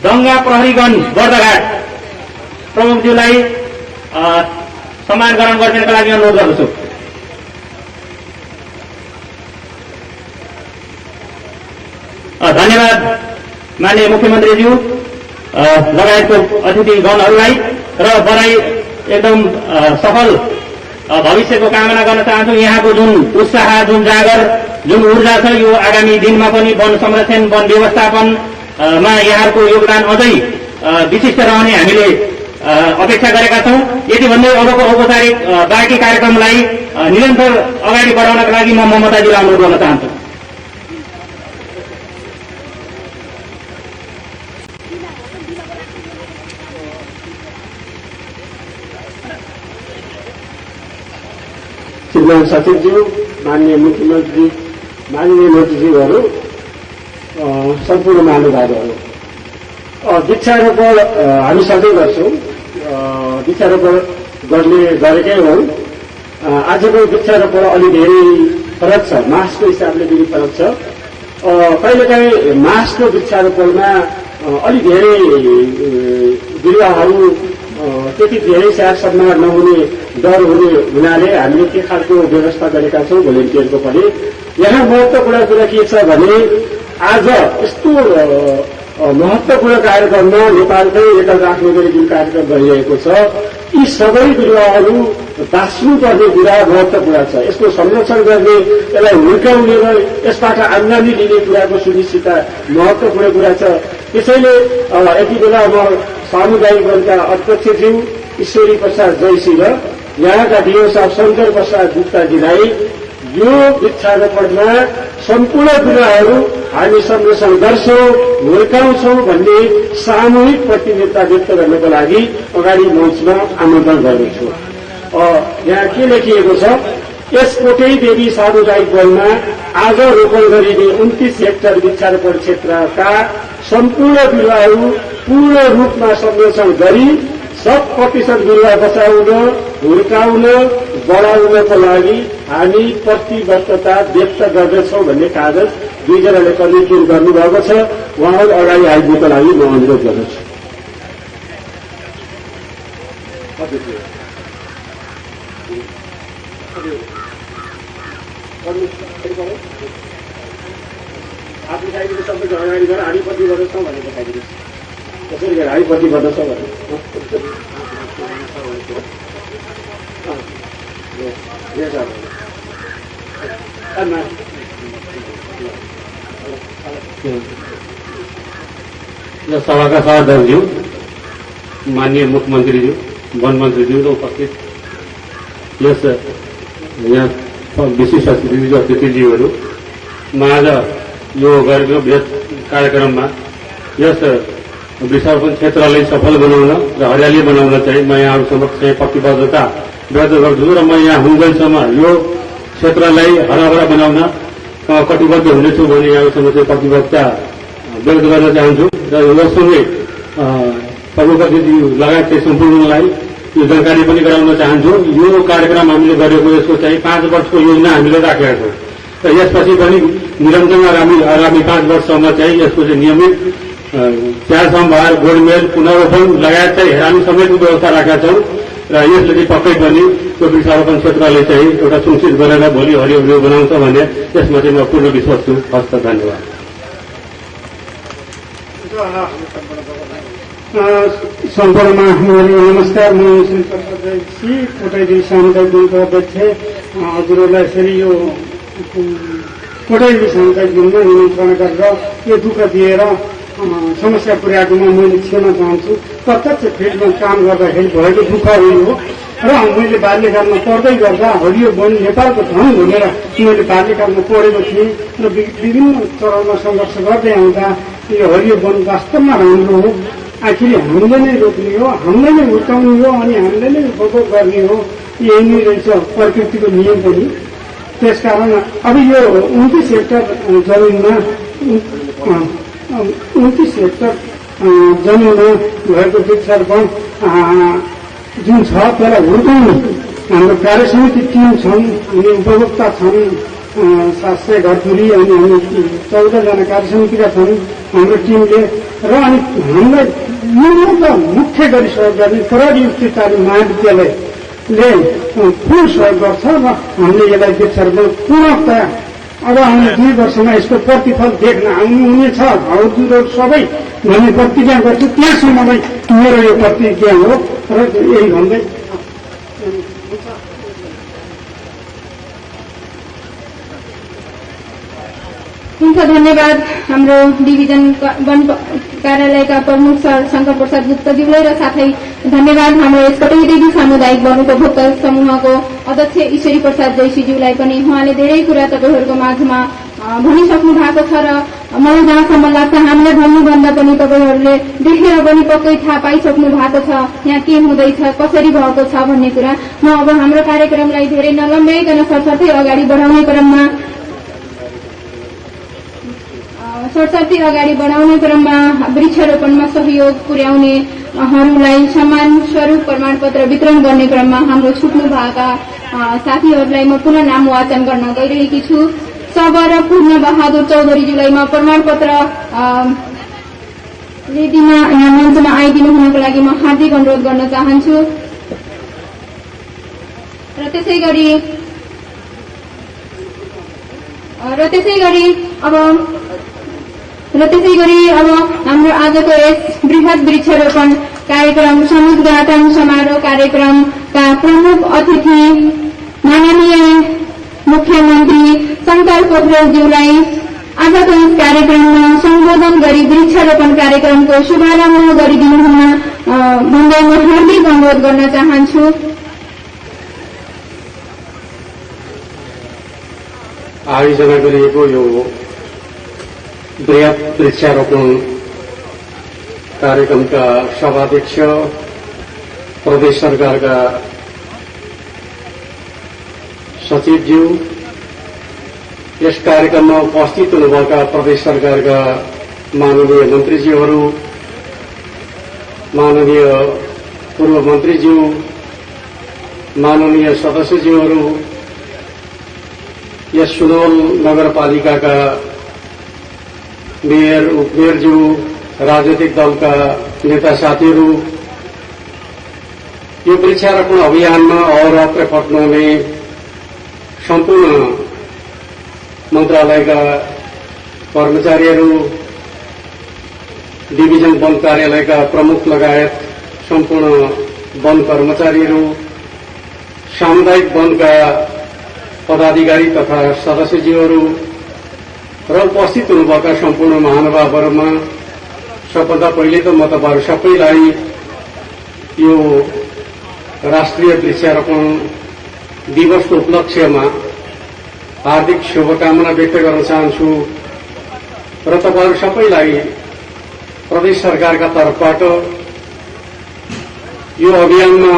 दङ्गा प्रहरीगण बर्दघाट प्रमुखज्यूलाई सम्मान ग्रहण गरिदिनका लागि अनुरोध गर्दछु। धन्यवाद माननीय मुख्यमन्त्रीज्यू लगायतको अतिथिगणहरूलाई र बधाई एकदम सफल भविष्यको कामना गर्न चाहन्छु। यहाँको जुन उत्साह, जुन जागर, जुन ऊर्जा छ यो आगामी दिनमा पनि वन संरक्षण, वन व्यवस्थापनमा यहाँहरूको योगदान अझै विशिष्ट रहने हामीले अपेक्षा गरेका छौँ। यति भन्दै अबको औपचारिक बाँकी कार्यक्रमलाई निरन्तर अगाडि बढाउनका लागि म ममताजीलाई अनुरोध गर्न चाहन्छु। श्रीमान सचिवज्यू, माननीय मुख्यमन्त्री, माननीय मन्त्रीज्यूहरू, सम्पूर्ण महानुभावहरू, वृक्षारोपण हामी सधैँ गर्छौँ। वृक्षारोपण गरेकै हौँ। आजको वृक्षारोपण अलि धेरै फरक छ, मासको हिसाबले पनि फरक छ। कहिलेकाहीँ मासको वृक्षारोपणमा अलि धेरै बिरुवाहरू त्यति धेरै स्याहारसम्म नहुने डर हुनाले हामीले के खालको व्यवस्था गरेका छौँ भोलिन्टियरको पनि। यहाँ महत्त्वपूर्ण कुरा के छ भने आज यस्तो महत्त्वपूर्ण कार्यक्रममा नेपालकै एकल राख्ने गरी जुन कार्यक्रम भइरहेको छ, यी सबै बिरुवाहरू बाँच्नुपर्ने कुरा महत्त्वपूर्ण छ। यसको संरक्षण गर्ने, यसलाई हुर्काउने र यसबाट आम्दानी लिने कुराको सुनिश्चितता महत्त्वपूर्ण कुरा छ। त्यसैले यति बेला म सामुदायिक वनका अध्यक्षज्यू ईश्वरी प्रसाद जयसी र यहाँका डिओ साहब शङ्कर प्रसाद गुप्ताजीलाई यो वृक्षारोपणमा सम्पूर्ण बिरुवाहरू हामी संरक्षण गर्छौँ, हुर्काउँछौँ भन्ने सामूहिक प्रतिबद्धता व्यक्त गर्नको लागि अगाडि मञ्चमा आमन्त्रण गर्दछु। यहाँ के लेखिएको छ, यस कोटै देवी सामुदायिक वनमा आज रोपण गरिने 29 हेक्टर वृक्षारोपण क्षेत्रका सम्पूर्ण बिरुवाहरू पूर्ण रूपमा संरक्षण गरी 100% बिरुवा बचाउन, हुर्काउन, बढाउनको लागि हामी प्रतिबद्धता व्यक्त गर्दछौँ भन्ने कागज दुईजनाले कम्युनिकेट गर्नुभएको छ। उहाँहरू अगाडि आइदिनको लागि म अनुरोध गर्दछु। आफ्नो साइडको सबैको अगाडि गएर हामी प्रतिबद्ध छौँ भनेर देखाइदिनुहोस्। कसरी गरेर हामी प्रतिबद्ध छौँ भने सभाका सभाध्यक्षज्यू, माननीय मुख्यमन्त्रीज्यू, वन मन्त्रीज्यू र उपस्थित यस यहाँ विशिष्ट अतिथिज्यूहरू, म आज यो गरेको बृहत कार्यक्रममा यस वृक्षारोपण क्षेत्रलाई सफल बनाउन र हरियाली बनाउन चाहिँ म यहाँहरू समक्ष प्रतिबद्धता व्यक्त गर्छु र म यहाँ हुँदैसम्म यो क्षेत्रलाई हराभरा बनाउन कटिबद्ध हुनेछु भन्ने यहाँहरू समक्ष प्रतिबद्धता व्यक्त गर्न चाहन्छु र योसँगै प्रमुखज्यू लगायत सम्पूर्णलाई यो जानकारी पनि गराउन चाहन्छु। यो कार्यक्रम हामीले गरेको यसको चाहिँ 5 वर्षको योजना हामीले राखेका छौँ र यसपछि पनि निरन्तर आगामी 5 वर्षसम्म चाहिँ यसको चाहिँ नियमित स्याहार सम्भार, गोडमेल, पुनरोपण लगायत चाहिँ हेरानी समेतको व्यवस्था राखेका छौँ र यसले चाहिँ पक्कै पनि त्यो वृक्षारोपण क्षेत्रले चाहिँ एउटा सुनिश्चित गरेर भोलि हरियो बनाउँछ भन्ने यसमा चाहिँ म पूर्ण विश्वास छु। हस्त धन्यवाद। सम्पूर्ण नमस्कार। म श्री प्रसाद जयसी, कोटाइदेवी सामुदायिक वनको अध्यक्ष। हजुरहरूलाई यसरी यो कोटाइदेवी सामुदायिक वनमा निमन्त्रणा गरेर यो दुःख दिएर समस्या पुर्याएकोमा मैले क्षमा चाहन्छु। प्रत्यक्ष फिल्डमा काम गर्दाखेरि भएको दुःख हो र मैले बाल्यकालमा पढ्दै गर्दा हरियो वन नेपालको धन भनेर मैले बाल्यकालमा पढेको थिएँ र विभिन्न चरणमा सङ्घर्ष गर्दै आउँदा यो हरियो वन वास्तवमा राम्रो हो। आखिर हामीले नै रोक्ने हो, हामीले नै हुर्काउने हो अनि हामीले नै उपभोग गर्ने हो। यही नै रहेछ प्रकृतिको नियम पनि। त्यसकारण अब यो 29 हेक्टर जमिनमा 29 हेक्टर जमिनमा भएको वृक्षारोपण जुन छ त्यसलाई हुर्काउने हाम्रो कार्यसमिति टिम छन्, अनि उपभोक्ता छन्, 700 घरधुरी अनि हामी 14 जना कार्य समितिका छौँ हाम्रो टिमले र अनि हामीलाई मुख्य गरी सहयोग गर्ने प्रहरी उच्च तालिम महाविद्यालयले ठुलो सहयोग गर्छ र हामीले यसलाई वृक्षारोपण पूर्णतया अब हामी 2 वर्षमा यसको प्रतिफल देख्न आउनुहुनेछ हजुरहरू सबै भन्ने प्रतिज्ञा गर्छु। त्यहाँसम्मलाई मेरो यो प्रतिज्ञा हो र यही भन्दै हुन्छ। धन्यवाद हाम्रो डिभिजन वन कार्यालयका प्रमुख सर शंकर प्रसाद गुप्तज्यूलाई र साथै धन्यवाद हाम्रो यसकटै देवी सामुदायिक वन उपभोक्ता समूहको अध्यक्ष ईश्वरी प्रसाद जैसीज्यूलाई पनि। उहाँले धेरै कुरा तपाईँहरूको माझमा भनिसक्नु भएको छ र मलाई जहाँसम्म लाग्छ हामीले भन्नुभन्दा पनि तपाईँहरूले देखेर पनि पक्कै थाहा पाइसक्नु भएको छ यहाँ के हुँदैछ कसरी भएको छ भन्ने कुरा। म अब हाम्रो कार्यक्रमलाई धेरै नलम्ब्याइकन सरसर्ती अगाडि बढाउने क्रममा वृक्षारोपणमा सहयोग पुर्याउनेहरूलाई सम्मान स्वरूप प्रमाणपत्र वितरण गर्ने क्रममा हाम्रो छुट्नु भएका साथीहरूलाई म पुनः नाम वाचन गर्न गइरहेकी छु। सबर पूर्ण बहादुर चौधरीज्यूलाई म प्रमाणपत्र रेडीमा यहाँ मञ्चमा आइदिनु हुनको लागि म हार्दिक अनुरोध गर्न चाहन्छु। र त्यसै गरी अब हाम्रो आजको यस बृहत वृक्षारोपण कार्यक्रम समुद्घाटन समारोह कार्यक्रमका प्रमुख अतिथि माननीय मुख्यमन्त्री शंकर पोखरेलज्यूलाई आजको यस कार्यक्रममा सम्बोधन गरी वृक्षारोपण कार्यक्रमको शुभारम्भ गरिदिनु हुन भन्दै म हार्दिक अनुरोध गर्न चाहन्छु। आयोजना गरिएको यो बृहत वृक्षारोपण कार्यक्रमका सभाध्यक्ष प्रदेश सरकारका सचिवज्यू, यस कार्यक्रममा उपस्थित हुनुभएका प्रदेश सरकारका माननीय मन्त्रीज्यूहरू, माननीय पूर्व मन्त्रीज्यू, माननीय सदस्यज्यूहरू, यस सुनवल नगरपालिकाका मेयर उपमेयरज्यू, राजनीतिक दलका नेता साथीहरू, यो वृक्षारोपण अभियानमा अहोरात्र खट्नुहुने सम्पूर्ण मन्त्रालयका कर्मचारीहरू, डिभिजन वन कार्यालयका प्रमुख लगायत सम्पूर्ण वन कर्मचारीहरू, सामुदायिक वनका पदाधिकारी तथा सदस्यज्यूहरू र उपस्थित हुनुभएका सम्पूर्ण महानुभावहरूमा सबभन्दा पहिले त म तपाईहरु सबैलाई यो राष्ट्रिय वृक्षारोपण दिवसको उपलक्ष्यमा हार्दिक शुभकामना व्यक्त गर्न चाहन्छु र तपाईहरु सबैलाई प्रदेश सरकारका तर्फबाट यो अभियानमा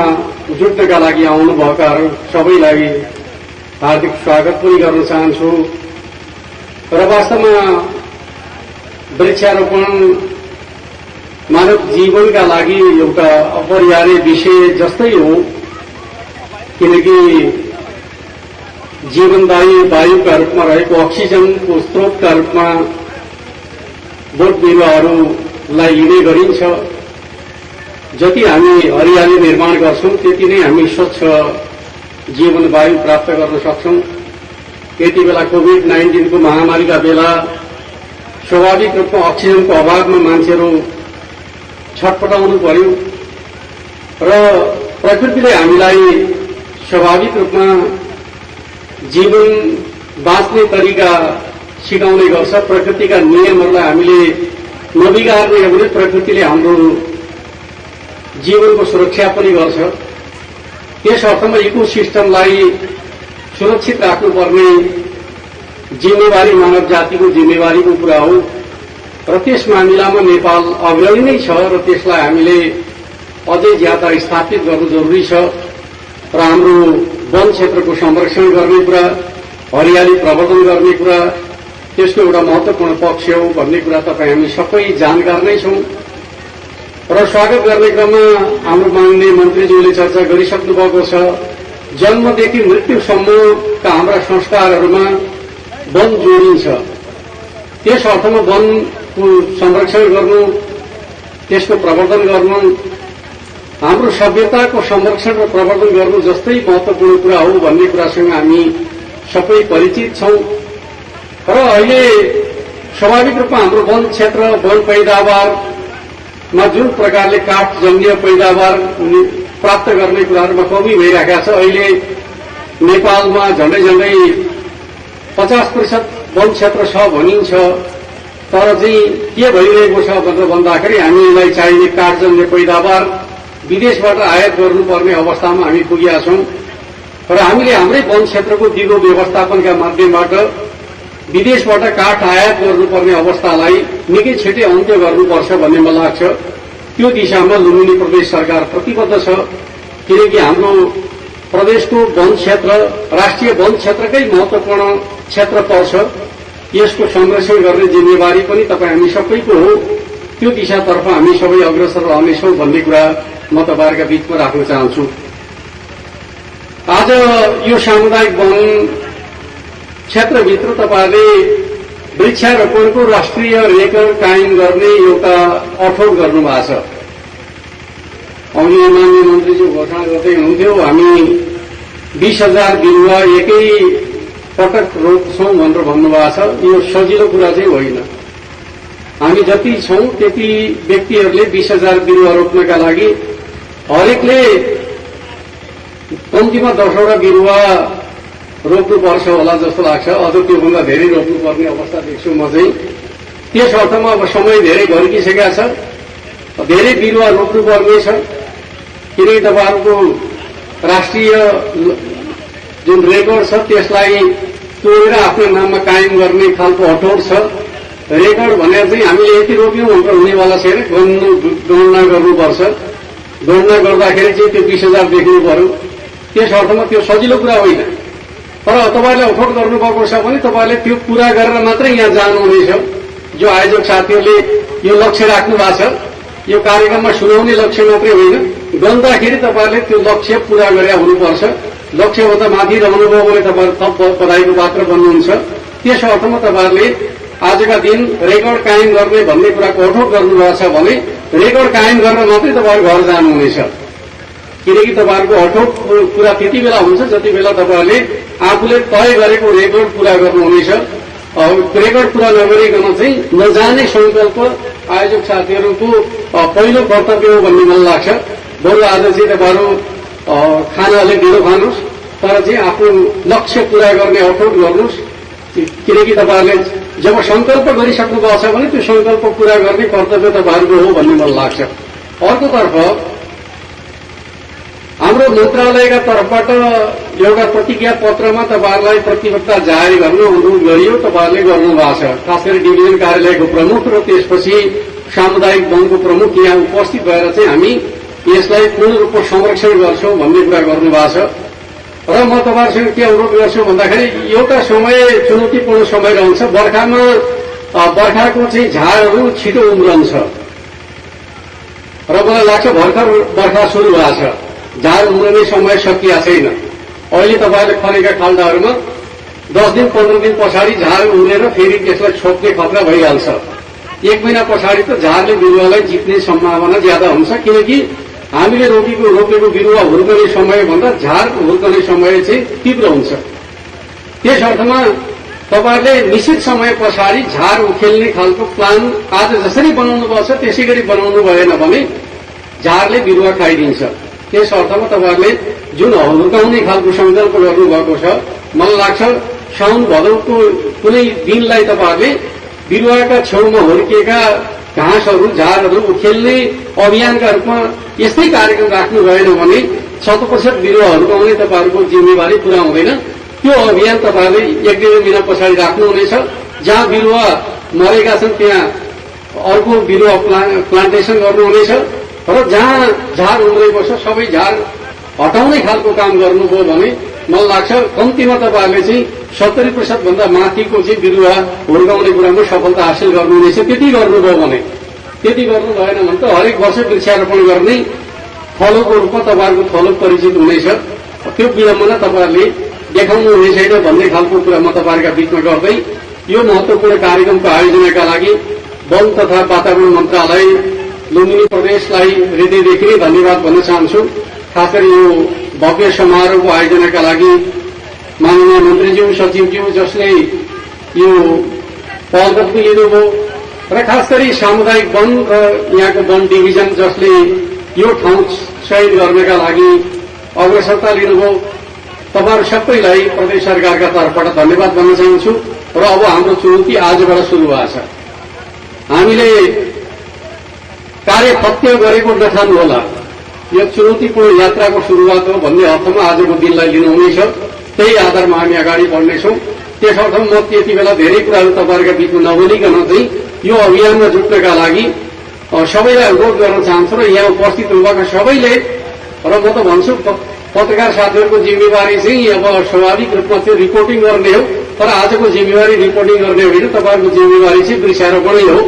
जुट्नका लागि आउनुभएकाहरू सबैलाई हार्दिक स्वागत पनि गर्न चाहन्छु र वास्तवमा वृक्षारोपण मानव जीवनका लागि एउटा अपरिहार्य विषय जस्तै हो, किनकि जीवनदायी वायुका रूपमा रहेको अक्सिजनको स्रोतका रूपमा बोट बिरुवाहरूलाई लिने गरिन्छ। जति हामी हरियाली निर्माण गर्छौं त्यति नै हामी स्वच्छ जीवन वायु प्राप्त गर्न सक्छौं। यति बेला कोभिड-19 को महामारीका बेला स्वाभाविक रूपमा अक्सिजनको अभावमा मान्छेहरू छटपटाउनु पर्यो र प्रकृतिले हामीलाई स्वाभाविक रूपमा जीवन बाँच्ने तरिका सिकाउने गर्छ। प्रकृतिका नियमहरूलाई हामीले नबिगार्ने हो भने प्रकृतिले हाम्रो जीवनको सुरक्षा पनि गर्छ। त्यस अर्थमा इकोसिस्टमलाई सुरक्षित राख्नुपर्ने जिम्मेवारी मानव जातिको जिम्मेवारीको कुरा हो र त्यस मामिलामा नेपाल अग्रणी नै छ र त्यसलाई हामीले अझै ज्यादा स्थापित गर्नु जरुरी छ र हाम्रो वन क्षेत्रको संरक्षण गर्ने कुरा, हरियाली प्रवर्धन गर्ने कुरा त्यसको एउटा महत्वपूर्ण पक्ष हो भन्ने कुरा तपाईँ हामी सबै जानकार नै छौं र स्वागत गर्ने क्रममा हाम्रो माननीय मन्त्रीज्यूले चर्चा गरिसक्नु भएको छ। जन्मदेखि मृत्युसम्मका हाम्रा संस्कारहरूमा वन जोडिन्छ। त्यस अर्थमा वनको संरक्षण गर्नु, त्यसको प्रवर्धन गर्नु, हाम्रो सभ्यताको संरक्षण र प्रवर्धन गर्नु जस्तै महत्वपूर्ण कुरा हो भन्ने कुरासँग हामी सबै परिचित छौं। र अहिले स्वाभाविक रूपमा हाम्रो वन क्षेत्र, वन पैदावारमा जुन प्रकारले काठजन्य पैदावार प्राप्त गर्ने कुराहरूमा कमी भइरहेका छ। अहिले नेपालमा झण्डै 50% वन क्षेत्र छ भनिन्छ, तर चाहिँ के भइरहेको छ भनेर भन्दाखेरि हामीलाई चाहिने काठजन्य पैदावार विदेशबाट आयात गर्नुपर्ने अवस्थामा हामी पुगेका छौं। र हामीले हाम्रै वन क्षेत्रको दिगो व्यवस्थापनका माध्यमबाट विदेशबाट काठ आयात गर्नुपर्ने अवस्थालाई निकै छिटै अन्त्य गर्नुपर्छ भन्ने मलाई लाग्छ। त्यो दिशामा लुम्बिनी प्रदेश सरकार प्रतिबद्ध छ, किनकि हाम्रो प्रदेशको वन क्षेत्र राष्ट्रिय वन क्षेत्रकै महत्वपूर्ण क्षेत्र पर्छ। यसको संरक्षण गर्ने जिम्मेवारी पनि तपाईँ हामी सबैको हो। त्यो दिशातर्फ हामी सबै अग्रसर रहनेछौँ भन्ने कुरा म तपाईँहरूका बीचमा राख्न चाहन्छु। आज यो सामुदायिक वन क्षेत्रभित्र तपाईँहरूले वृक्षारोपणको राष्ट्रिय रेकर्ड कायम गर्ने एउटा अठोट गर्नुभएको छ। माननीय मन्त्रीज्यू घोषणा गर्दै हुनुहुन्थ्यो, हामी 20,000 बिरुवा एकै पटक रोप्छौं भनेर भन्नुभएको छ। यो सजिलो कुरा चाहिँ होइन। हामी जति छौं त्यति व्यक्तिहरूले 20,000 बिरुवा रोप्नका लागि हरेकले कम्तीमा 10वटा बिरुवा रोप्नुपर्छ होला जस्तो लाग्छ। अझ त्योभन्दा धेरै रोप्नुपर्ने अवस्था देख्छु म चाहिँ। त्यस अर्थमा अब समय धेरै घरिकिसकेका छ, धेरै बिरुवा रोप्नुपर्ने छ। किनकि तपाईँहरूको राष्ट्रिय जुन रेकर्ड छ त्यसलाई तोडेर आफ्नो नाममा कायम गर्ने खालको अठोट छ। रेकर्ड भनेर चाहिँ हामीले यति रोप्यौं भनेर हुनेवाला छैन, गणना गर्नुपर्छ। गणना गर्दाखेरि चाहिँ त्यो 20,000 देख्नु पर्यो। त्यस अर्थमा त्यो सजिलो कुरा होइन। तर तपाईँले अठोट गर्नुभएको छ भने तपाईँले त्यो पूरा गरेर मात्रै यहाँ जानुहुनेछ। जो आयोजक साथीहरूले यो लक्ष्य राख्नु भएको छ, यो कार्यक्रममा सुनाउने लक्ष्य मात्रै होइन, गन्दाखेरि तपाईँले त्यो लक्ष्य पूरा गरेर हुनुपर्छ। लक्ष्यभन्दा माथि रहनुभयो भने तपाईँ थप बधाईको पात्र बन्नुहुन्छ। त्यस अर्थमा तपाईँहरूले आजका दिन रेकर्ड कायम गर्ने भन्ने कुराको अठोट गर्नुभएको छ भने रेकर्ड कायम गरेर मात्रै तपाईँहरू घर जानुहुनेछ। किनकि तपाईँहरूको अठोट कुरा त्यति बेला हुन्छ जति बेला तपाईँहरूले आफूले तय गरेको रेकर्ड पूरा गर्नुहुनेछ। रेकर्ड पूरा नगरिकन चाहिँ नजाने संकल्प आयोजक साथीहरूको पहिलो कर्तव्य हो भन्ने मलाई लाग्छ। बरु आज चाहिँ तपाईँहरू खाना अलिक ढिलो खानुहोस्, तर चाहिँ आफ्नो लक्ष्य पूरा गर्ने अठोट गर्नुहोस्। किनकि तपाईँहरूले जब संकल्प गरिसक्नु भएको छ भने त्यो संकल्प पूरा गर्ने कर्तव्य तपाईँहरूको हो भन्ने मलाई लाग्छ। अर्कोतर्फ हाम्रो मन्त्रालयका तर्फबाट एउटा प्रतिज्ञा पत्रमा तपाईँहरूलाई प्रतिबद्धता जारी गर्न अनुरोध गरियो, तपाईँहरूले गर्नुभएको छ। खास गरी डिभिजन कार्यालयको प्रमुख र त्यसपछि सामुदायिक वनको प्रमुख यहाँ उपस्थित भएर चाहिँ हामी यसलाई पूर्ण रूपमा संरक्षण गर्छौं भन्ने कुरा गर्नुभएको छ। र म तपाईँहरूसँग के अनुरोध गर्छु भन्दाखेरि एउटा समय चुनौतीपूर्ण समय रहन्छ। बर्खाको चाहिँ झारहरू छिटो उम्रन्छ र मलाई लाग्छ भर्खर बर्खा सुरु भएको छ, झार उम्रने समय सकिएको छैन। अहिले तपाईँहरूले खनेका खाल्डाहरूमा 10 दिन 15 दिन पछाडि झार उम्रेर फेरि त्यसलाई छोप्ने खतरा भइहाल्छ। 1 महिना पछाडि त झारले बिरुवालाई जित्ने सम्भावना ज्यादा हुन्छ, किनकि हामीले रोपेको बिरुवा हुर्कने समयभन्दा झार हुर्कने समय चाहिँ तीव्र हुन्छ। त्यस अर्थमा तपाईँहरूले निश्चित समय पछाडि झार उखेल्ने खालको प्लान आज जसरी बनाउनु भएको छ त्यसै गरी बनाउनु भएन भने झारले बिरुवा खाइदिन्छ। त्यस अर्थमा तपाईँहरूले जुन हुर्काउने खालको संकल्प गर्नुभएको छ, मलाई लाग्छ साउन भदौको कुनै दिनलाई तपाईँहरूले बिरुवाका छेउमा हुर्किएका घाँसहरू झारहरू उखेल्ने अभियानका रूपमा यस्तै कार्यक्रम राख्नु भएन भने 100% बिरुवा हुर्काउने तपाईँहरूको जिम्मेवारी पूरा हुँदैन। त्यो अभियान तपाईँहरूले 1-1.5 महिना पछाडि राख्नुहुनेछ। जहाँ बिरुवा मरेका छन् त्यहाँ अर्को बिरुवा प्लान्टेसन गर्नुहुनेछ र जहाँ झार उम्रेको छ सबै झार हटाउने खालको काम गर्नुभयो भने मलाई लाग्छ कम्तीमा तपाईँहरूले चाहिँ 70% भन्दा माथिको चाहिँ बिरुवा हुर्काउने कुरामा सफलता हासिल गर्नुहुनेछ। त्यति गर्नुभयो भने, त्यति गर्नु भएन भने त हरेक वर्ष वृक्षारोपण गर्ने थलोको रूपमा तपाईँहरूको थलो परिचित हुनेछ। त्यो विलम्बना तपाईँहरूले देखाउनु हुने छैन भन्ने खालको कुरा म तपाईँहरूका बीचमा गर्दै यो महत्वपूर्ण कार्यक्रमको आयोजनाका लागि वन तथा वातावरण मन्त्रालय लुम्बिनी प्रदेशलाई हृदयदेखि नै धन्यवाद भन्न चाहन्छु। खास गरी यो भव्य समारोहको आयोजनाका लागि माननीय मन्त्रीज्यू सचिवज्यू जसले यो पहल लिनुभयो र खास गरी सामुदायिक वन र यहाँको वन डिभिजन जसले यो ठाउँ चयन गर्नका लागि अग्रसरता लिनुभयो। तपाईहरु सबैलाई प्रदेश सरकारका तर्फबाट धन्यवाद भन्न चाहन्छु। र अब हाम्रो चुनौती आजबाट सुरु भएको छ। हामीले कार्य फत्य गरेको नठान्नुहोला, यो चुनौतीपूर्ण यात्राको सुरुवात हो भन्ने अर्थमा आजको दिनलाई लिनुहुनेछ। त्यही आधारमा हामी अगाडि बढ्नेछौँ। त्यस अर्थमा म त्यति बेला धेरै कुराहरू तपाईँहरूका बीचमा नबोलिकन चाहिँ यो अभियानमा जुट्नका लागि सबैलाई अनुरोध गर्न चाहन्छु र यहाँ उपस्थित हुनुभएका सबैले र म त भन्छु पत्रकार साथीहरूको जिम्मेवारी चाहिँ अब स्वाभाविक रूपमा त्यो रिपोर्टिङ गर्ने हो, तर आजको जिम्मेवारी रिपोर्टिङ गर्ने होइन, तपाईँहरूको जिम्मेवारी चाहिँ वृक्षारोपणै हो।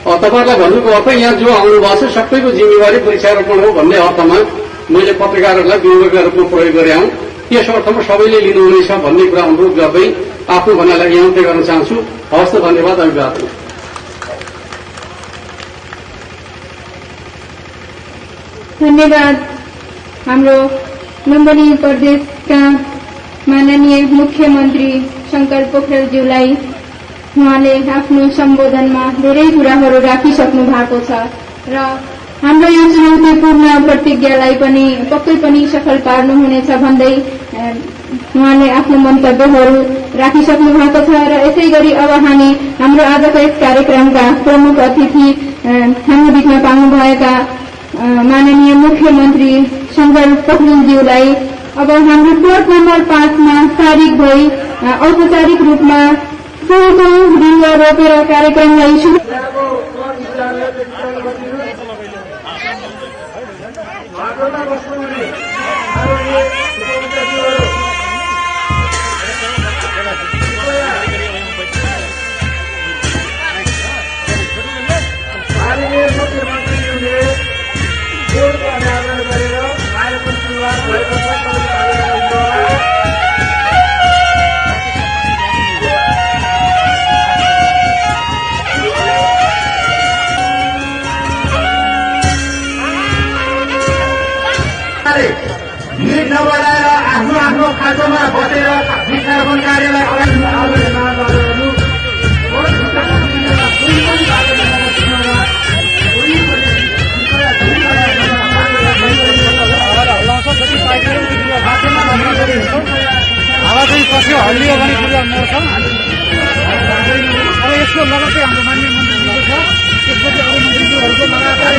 तपाईँहरूलाई भन्नुको अर्थ यहाँ जो आउनु भएको छ सबैको जिम्मेवारी वृक्षारोपण हो भन्ने अर्थमा मैले पत्रकारहरूलाई विवेकका रूपमा प्रयोग गरे हुँ। त्यस अर्थमा सबैले लिनुहुनेछ भन्ने कुरा अनुरोध गर्दै आफ्नो भन्नलाई यहाँ अन्त्य गर्न चाहन्छु। हवस् त, धन्यवाद, अभिवादन। धन्यवाद। हाम्रो लुम्बिनी प्रदेशका माननीय मुख्यमन्त्री शंकर पोखरेलज्यूलाई उहाँले आफ्नो सम्बोधनमा धेरै कुराहरू राखिसक्नु भएको छ र हाम्रो यो चुनौतीपूर्ण प्रतिज्ञालाई पनि पक्कै पनि सफल पार्नुहुनेछ भन्दै उहाँले आफ्नो मन्तव्यहरू राखिसक्नु भएको छ। र यसै गरी अब हामी हाम्रो आजको यस कार्यक्रमका प्रमुख अतिथि हाम्रो बीचमा पाउनुभएका माननीय मुख्यमन्त्री शंकर पोखरेलज्यूलाई अब हाम्रो प्लट नम्बर 5 मा तारिक भई औपचारिक रूपमा फूलको बिरुवा रोपेर कार्यक्रमलाई सुरु भिड नबनाएर आफ्नो आफ्नो खाँचोमा बसेर वृक्षारोपण कार्यलाई अगाडि हावा चाहिँ पस्यो, हल्लियो भने बिरुवा मर्छ। अब यसको लगत चाहिँ हाम्रो माननीय मन्त्रीज्यूको छ, त्यसपछि अरू मन्त्रीज्यूहरूको लगातार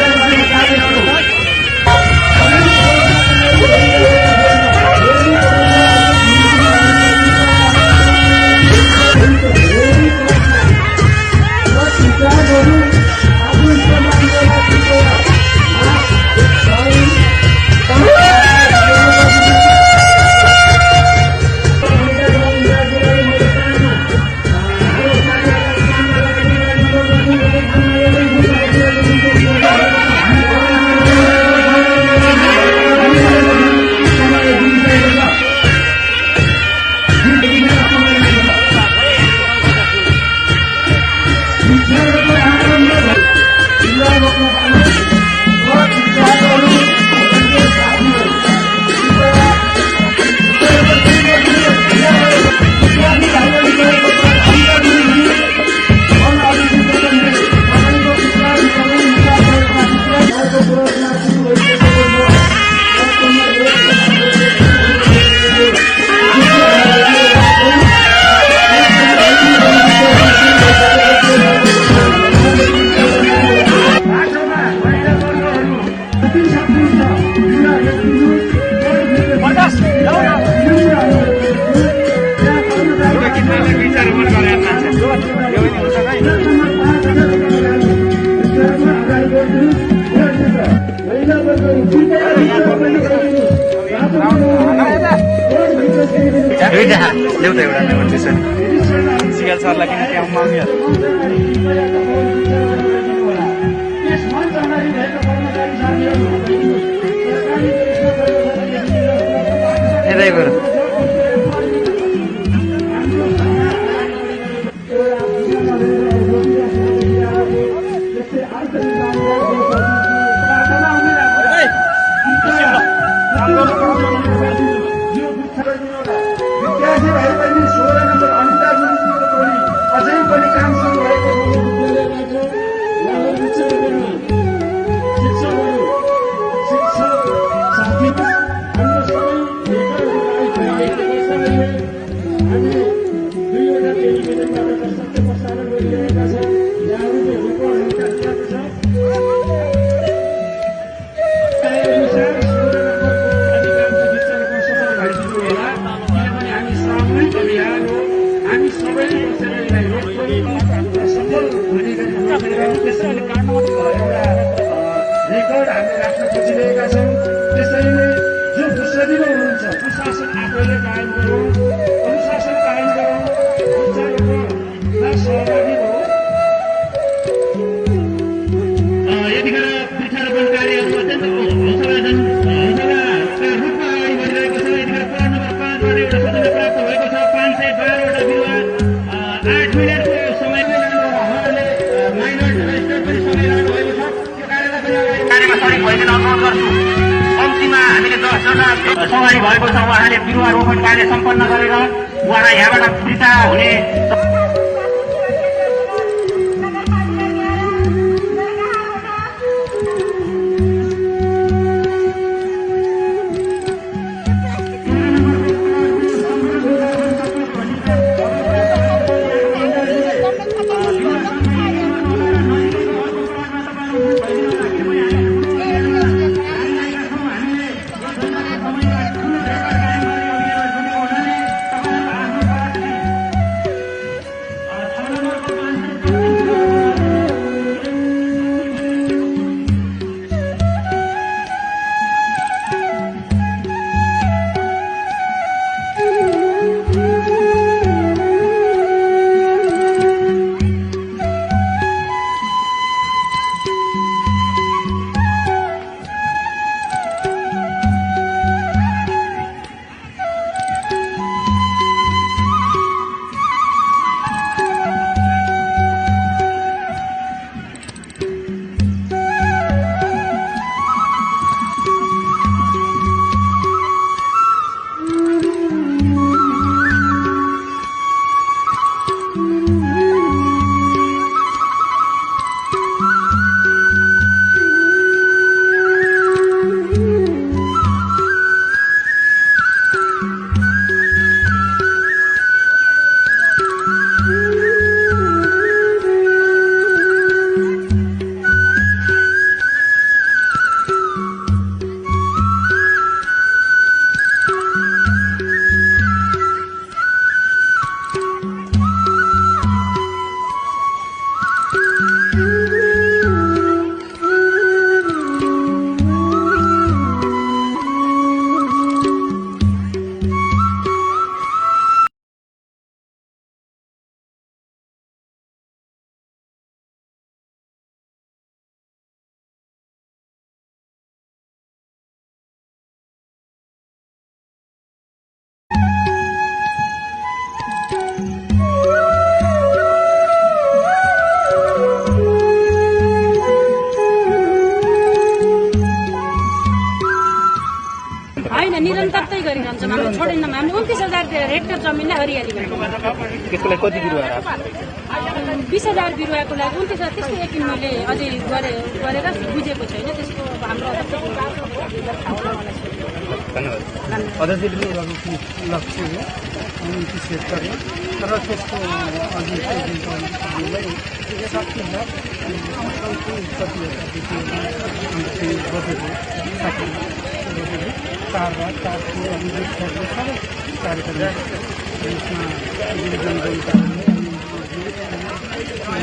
हामीले राख्न खोजिरहेका छौँ। त्यसैले जो सजिलो हुनुहुन्छ सुशासन आफैले कायम गरौँ, अनुशासन कायम गरौँ, वृक्षारोपणमा सहभागी हौँ। यतिखेर वृक्षारोपण कार्यहरू अत्यन्त हौसलाका रूपमा अगाडि बढिरहेको छ। यतिखेर वार्ड नम्बर 5 बाट एउटा सूचना प्राप्त भएको छ। 512वटा बिरुवा 8 मिनटको समयमा उहाँहरूले माइनर रजिस्टर पनि समय लाग्नु भएको छ। त्यो कार्यमा सरिक भइदिन अनुरोध गर्छु। कम्तीमा हामीले 10 जना सहभागी भएको छ। उहाँले बिरुवा रोपण कार्य सम्पन्न गरेर उहाँलाई यहाँबाट फिर्ता हुने निरन्तरतै गरिरहन्छौँ। हामीले छोडेनौँ। हामीले 29,000 हेक्टर जमिनलाई हरियाली त्यसको लागि कति बिरुवा 20,000 बिरुवाको लागि 29,000 त्यस्तै यकिन मैले अझै गरेर बुझेको छैन। त्यसको हाम्रो लक्ष्य हो 29 हेक्टरमा र त्यसको अझै चारको सबै कार्यक्रम यसमा योगदान भएको छ।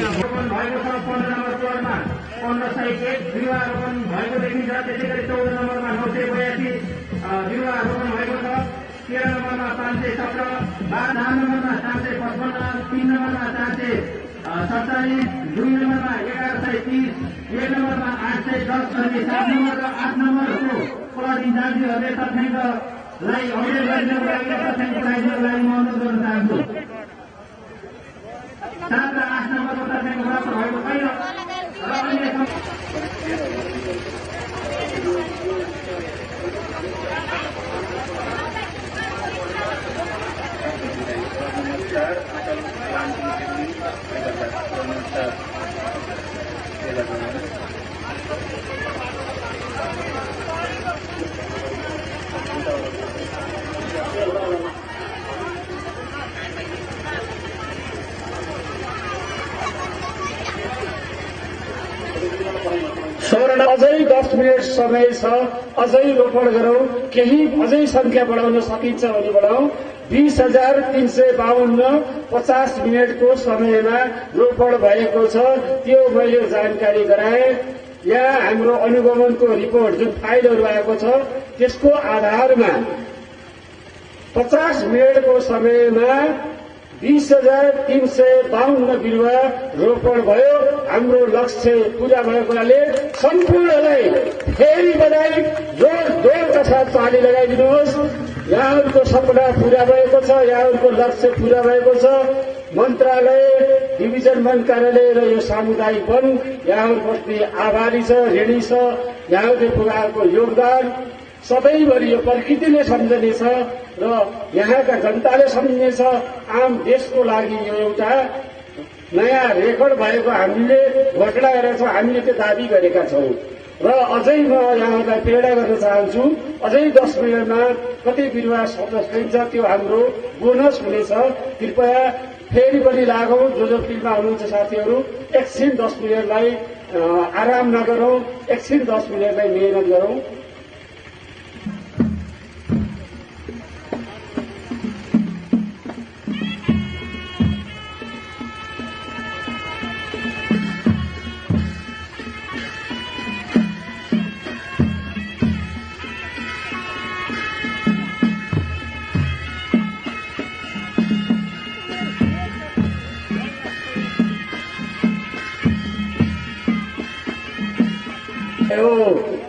15 नम्बर वार्डमा 1501 बिरुवा रोपण भएको देखिन्छ। त्यसै गरी 14 नम्बरमा 982 बिरुवा रोपण भएको छ। 13 नम्बरमा 517, 12 नम्बरमा 455, 3 नम्बरमा 447, 2 नम्बरमा 1130, 1 नम्बरमा 810 अनि 7 नम्बर र 8 नम्बरको पद इन्चार्जीहरूले तथ्याङ्कलाई अपडेट गरिदिनको लागि र तथ्याङ्क पठाइदिनको लागि म अनुरोध गर्न चाहन्छु। 7 र 8 नम्बरको तथ्याङ्क प्राप्त भएको छैन र अहिले अझै 10 मिनट समय छ। अझै रोपण गरौँ। केही अझै संख्या बढाउन सकिन्छ भने बढाउँ। 20,352 50 मिनटको समयमा रोपण भएको छ। त्यो मैले जानकारी गराएँ। यहाँ हाम्रो अनुगमनको रिपोर्ट जुन फाइलहरू आएको छ त्यसको आधारमा 50 मिनटको समयमा 20,352 बिरुवा रोपण भयो। हाम्रो लक्ष्य पूरा भएकोले सम्पूर्णलाई फेरि बधाई जोरका साथ ताली लगाइदिनुहोस्। यहाँहरूको सपना पूरा भएको छ, यहाँहरूको लक्ष्य पूरा भएको छ। मन्त्रालय, डिभिजन वन कार्यालय र यो सामुदायिक वन यहाँहरूप्रति आभारी छ, ऋणी छ। यहाँहरूले पुगाएको योगदान सबैभरि यो प्रकृतिले सम्झनेछ र यहाँका जनताले सम्झनेछ। आम देशको लागि यो एउटा नयाँ रेकर्ड भएको हामीले घोषणा गरेका छौँ, हामीले त्यो दावी गरेका छौँ। र अझै म यहाँहरूलाई प्रेरणा गर्न चाहन्छु, अझै 10 मिनटमा कति बिरुवा सकिन्छ त्यो हाम्रो बोनस हुनेछ। कृपया फेरि पनि लागौँ, जो फिल्डमा हुनुहुन्छ साथीहरू, एकछिन 10 मिनटलाई आराम नगरौँ, एकछिन 10 मिनटलाई मेहनत गरौँ।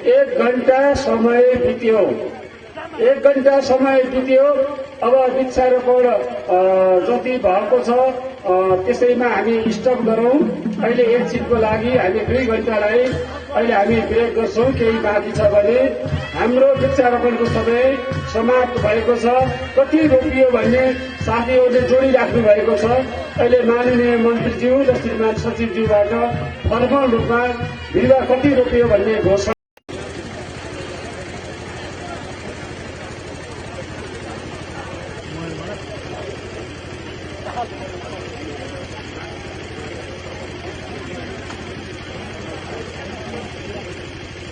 एक घण्टा समय बित्यो, 1 घण्टा समय बित्यो। अब वृक्षारोपण जति भएको छ त्यसैमा हामी स्टप गरौँ। अहिले एकछिनको लागि हामी 2 घण्टालाई अहिले हामी ब्रेक गर्छौँ। केही बाँकी छ भने हाम्रो वृक्षारोपणको समय समाप्त भएको छ। कति रोपियो भन्ने साथीहरूले जोडिराख्नु भएको छ। अहिले माननीय मन्त्रीज्यू र श्रीमान सचिवज्यूबाट फर्मल रूपमा बिरुवा कति रोपियो भन्ने घोषणा।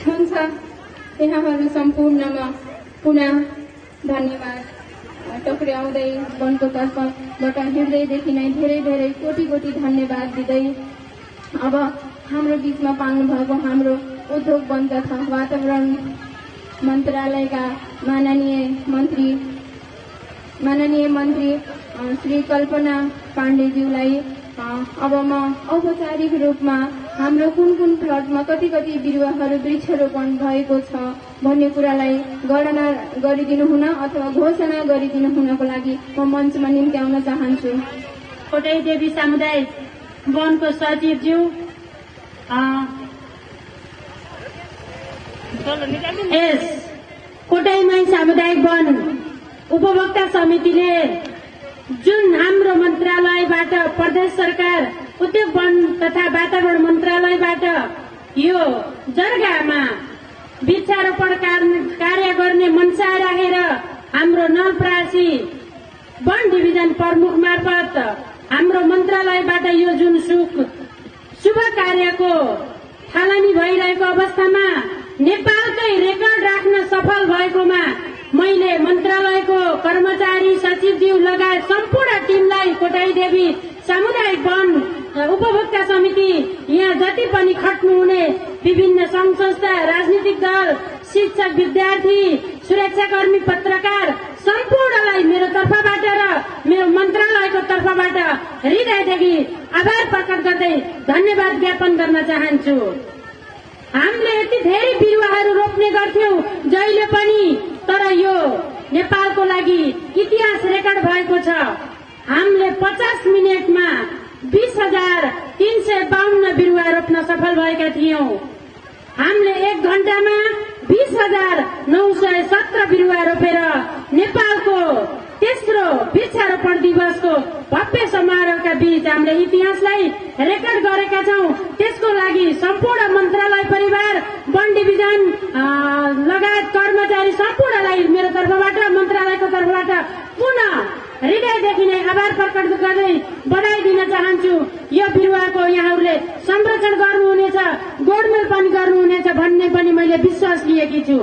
हुन्छ, यहाँहरू सम्पूर्णमा पुनः धन्यवाद टक्र्याउँदै वनको तर्फबाट हृदयदेखि नै धेरै धेरै कोटि कोटि धन्यवाद दिँदै अब हाम्रो बीचमा पाल्नु भएको हाम्रो उद्योग वन तथा वातावरण मन्त्रालयका माननीय मन्त्री श्री कल्पना पाण्डेज्यूलाई अब म औपचारिक रूपमा हाम्रो कुन कुन प्लटमा कति कति बिरुवाहरू वृक्षारोपण भएको छ भन्ने कुरालाई गणना गरिदिनु हुन अथवा घोषणा गरिदिनु हुनको लागि म मञ्चमा निम्त्याउन चाहन्छु। कोटाई देवी सामुदायिक वनको सचिवज्यू, यस कोटाईमाई सामुदायिक वन उपभोक्ता समितिले जुन हाम्रो मन्त्रालयबाट प्रदेश सरकार उद्योग वन तथा वातावरण मन्त्रालयबाट यो जर्गामा वृक्षारोपण कार्य गर्ने मनसा राखेर हाम्रो नलपरासी वन डिभिजन प्रमुख मार्फत हाम्रो मन्त्रालयबाट यो जुन शुभ कार्यको थालनी भइरहेको अवस्थामा नेपालकै रेकर्ड राख्न सफल भएकोमा मैले मन्त्रालयको कर्मचारी सचिवज्यू लगायत सम्पूर्ण टिमलाई कोटाई देवी सामुदायिक वन उपभोक्ता समिति यहाँ जति पनि खट्नुहुने विभिन्न संघ संस्था, राजनीतिक दल, शिक्षक, विद्यार्थी, सुरक्षाकर्मी, पत्रकार सम्पूर्णलाई मेरो तर्फबाट र मेरो मन्त्रालयको तर्फबाट हृदयदेखि आभार प्रकट गर्दै धन्यवाद ज्ञापन गर्न चाहन्छु। हामीले यति धेरै बिरुवाहरू रोप्ने गर्थ्यौं जहिले पनि, तर यो नेपालको लागि इतिहास रेकर्ड भएको छ। हामीले 50 मिनेटमा 20,352 बिरुवा रोप्न सफल भएका थियौं। हामीले 1 घण्टामा 20,917 बिरुवा रोपेर नेपालको तेस्रो वृक्षारोपण दिवसको भव्य समारोहका बीच हामीले इतिहासलाई रेकर्ड गरेका छौं। त्यसको लागि सम्पूर्ण मन्त्रालय परिवार, वन डिभिजन लगायत कर्मचारी सम्पूर्णलाई मेरो तर्फबाट, मन्त्रालयको तर्फबाट पुनः हृदयदेखि नै आभार प्रकट गर्दै बधाई दिन चाहन्छु। यो बिरुवाको यहाँहरूले संरक्षण गर्नुहुनेछ, गोडमेल पनि गर्नुहुनेछ भन्ने पनि मैले विश्वास लिएकी छु।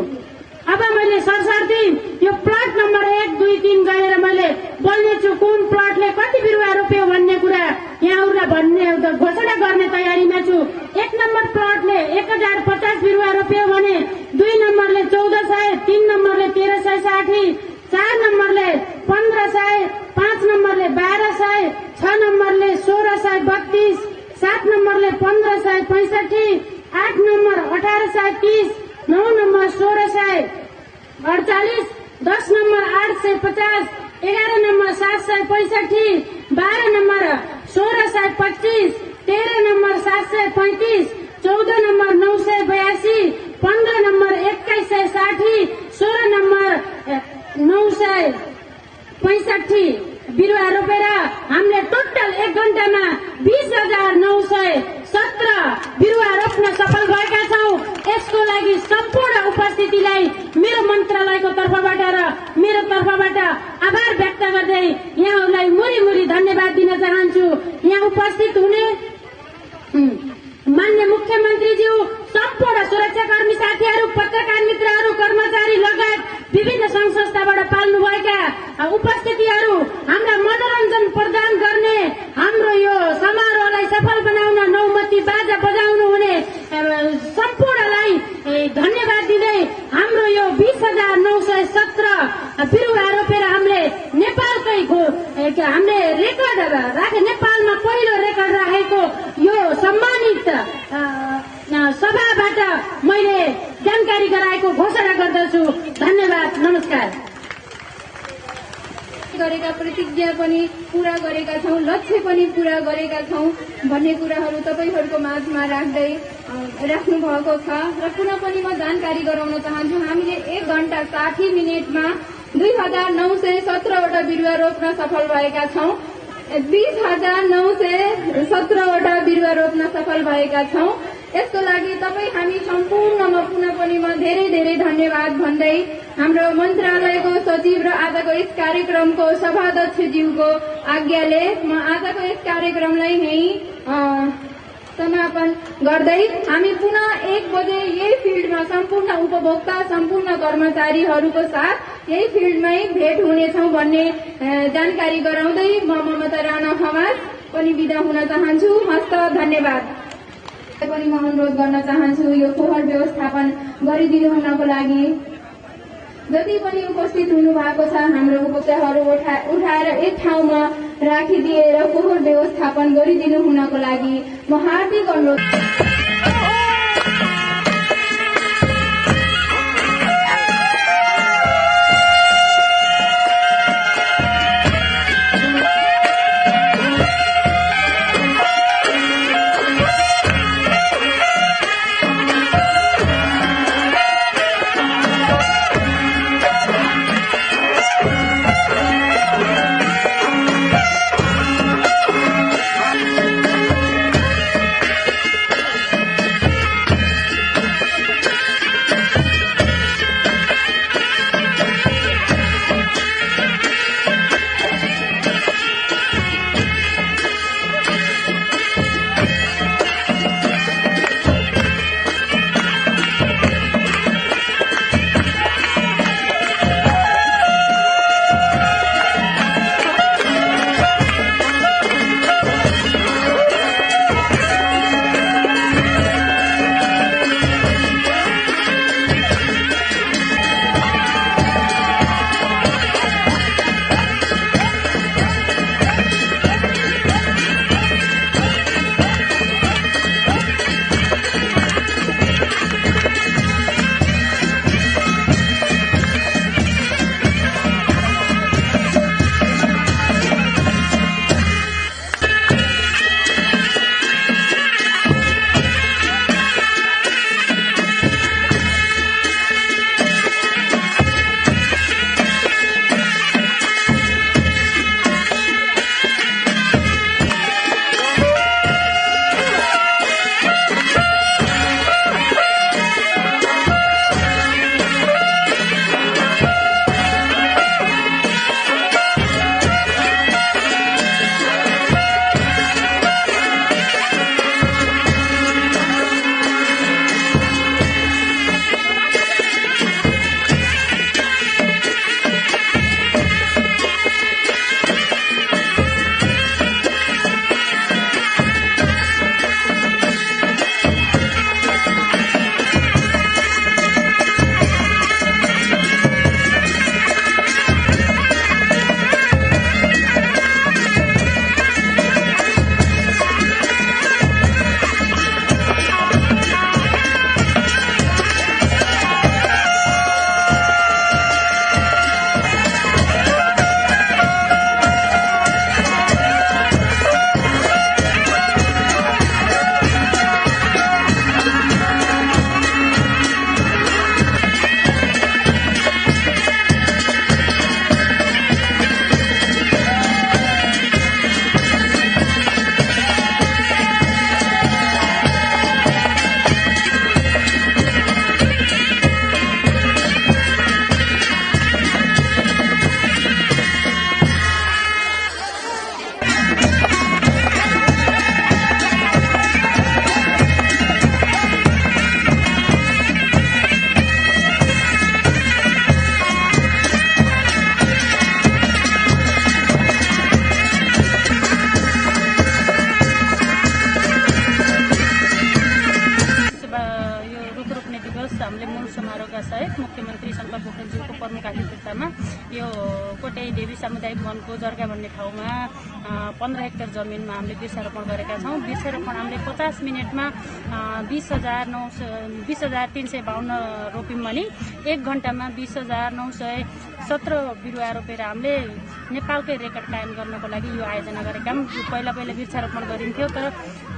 अब मैले सरसर्ती यो प्लट नम्बर 1, 2, 3 गरेर मैले बोल्नेछु कुन प्लटले कति बिरुवा रोप्यो भन्ने कुरा यहाँहरूलाई भन्ने घोषणा गर्ने तयारीमा छु। 1 नम्बर प्लटले 1050 बिरुवा रोप्यो भने 2 नम्बरले 1400, 3 नम्बरले 1360, 4 नम्बरले 1500, 5 नम्बरले 1200, 6 नम्बरले 1632, 7 नम्बरले 1565, 8 number 1830, 9 number 1648, 10 number 850, 11 number 765, 12 number 1625, 13 number 735, 14 number 982, 15 number 2160, 16 number 965 बिरुवा रोपेर हामीले टोटल 1 घण्टामा 20,917 बिरुवा रोप्न सफल भएका छौं। यसको लागि सम्पूर्ण उपस्थितिलाई मेरो मन्त्रालयको तर्फबाट र मेरो तर्फबाट आभार व्यक्त गर्दै यहाँहरूलाई मुरी धन्यवाद दिन चाहन्छु। यहाँ उपस्थित हुने मान्य मुख्यमन्त्रीज्यू, सम्पूर्ण सुरक्षाकर्मी साथीहरू, पत्रकार मित्रहरू, कर्मचारी लगायत विभिन्न संघ संस्थाबाट पाल्नुभएका उपस्थितिहरू, हाम्रा मनोरञ्जन प्रदान गर्ने, हाम्रो यो समारोहलाई सफल बनाउन नौमती बाजा बजाउनु हुने सम्पूर्णलाई धन्यवाद दिँदै हाम्रो यो 20,917 बिरुवा रोपेर हामीले नेपालकै हामीले रेकर्ड राखे, नेपालमा पहिलो रेकर्ड राखेको यो सम्मानित सभाबाट मैले जानकारी गराएको घोषणा गर्दछु। धन्यवाद, नमस्कार। गरेका प्रतिज्ञा पनि पूरा गरेका छौं, लक्ष्य पनि पूरा गरेका छौं भन्ने कुराहरू तपाईहरूको माझमा राख्नु भएको छ र पुनः पनि म जानकारी गराउन चाहन्छु। हामीले 1 घण्टा 60 मिनेटमा 2,917 वटा बिरुवा रोप्न सफल भएका छौं। 20,917 वटा बिरुवा रोप्न सफल भएका छौं। यसको लागि तपाईँ हामी सम्पूर्णमा पुनः पनि म धेरै धन्यवाद भन्दै हाम्रो मन्त्रालयको सचिव र आजको यस कार्यक्रमको सभाध्यक्षज्यूको आज्ञाले म आजको यस कार्यक्रमलाई यही समापन गर्दै हामी पुनः 1 बजे यही फिल्डमा सम्पूर्ण उपभोक्ता, सम्पूर्ण कर्मचारीहरूको साथ यही फिल्डमै भेट हुनेछौं भन्ने जानकारी गराउँदै म ममता राणा खवास पनि बिदा हुन चाहन्छु। हस्त धन्यवाद। पनि म अनुरोध गर्न चाहन्छु यो फोहोर व्यवस्थापन गरिदिनु हुनको लागि जति पनि उपस्थित हुनु भएको छ हाम्रो उपभोक्ताहरू उठाएर एक ठाउँमा राखिदिएर फोहोर व्यवस्थापन गरिदिनु हुनको लागि म हार्दिक अनुरोध मुख्यमन्त्री शङ्कर पोखरेलज्यूको प्रमुख आतिथ्यतामा यो कोटे देवी सामुदायिक वनको जर्गा भन्ने ठाउँमा 15 हेक्टर जमिनमा हामीले वृक्षारोपण गरेका छौँ। वृक्षारोपण हामीले 50 मिनटमा 20,352 रोप्यौँ भने 1 घण्टामा 20,917 बिरुवा रोपेर हामीले नेपालकै रेकर्ड कायम गर्नको लागि यो आयोजना गरेका हौँ। पहिला वृक्षारोपण गरिन्थ्यो तर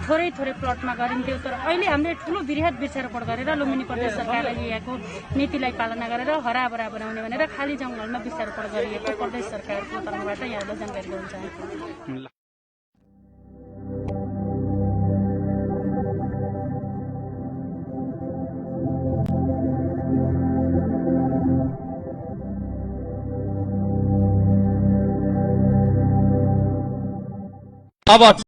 थोरै प्लटमा गरिन्थ्यो, तर अहिले हामीले ठुलो वृहत वृक्षारोपण गरेर लुम्बिनी प्रदेश सरकारले लिएको नीतिलाई पालना गरेर हराभरा बनाउने भनेर खाली जङ्गलमा वृक्षारोपण गरिएको प्रदेश सरकारको तर्फबाट यहाँलाई जानकारी गराउन चाहन्छु। अब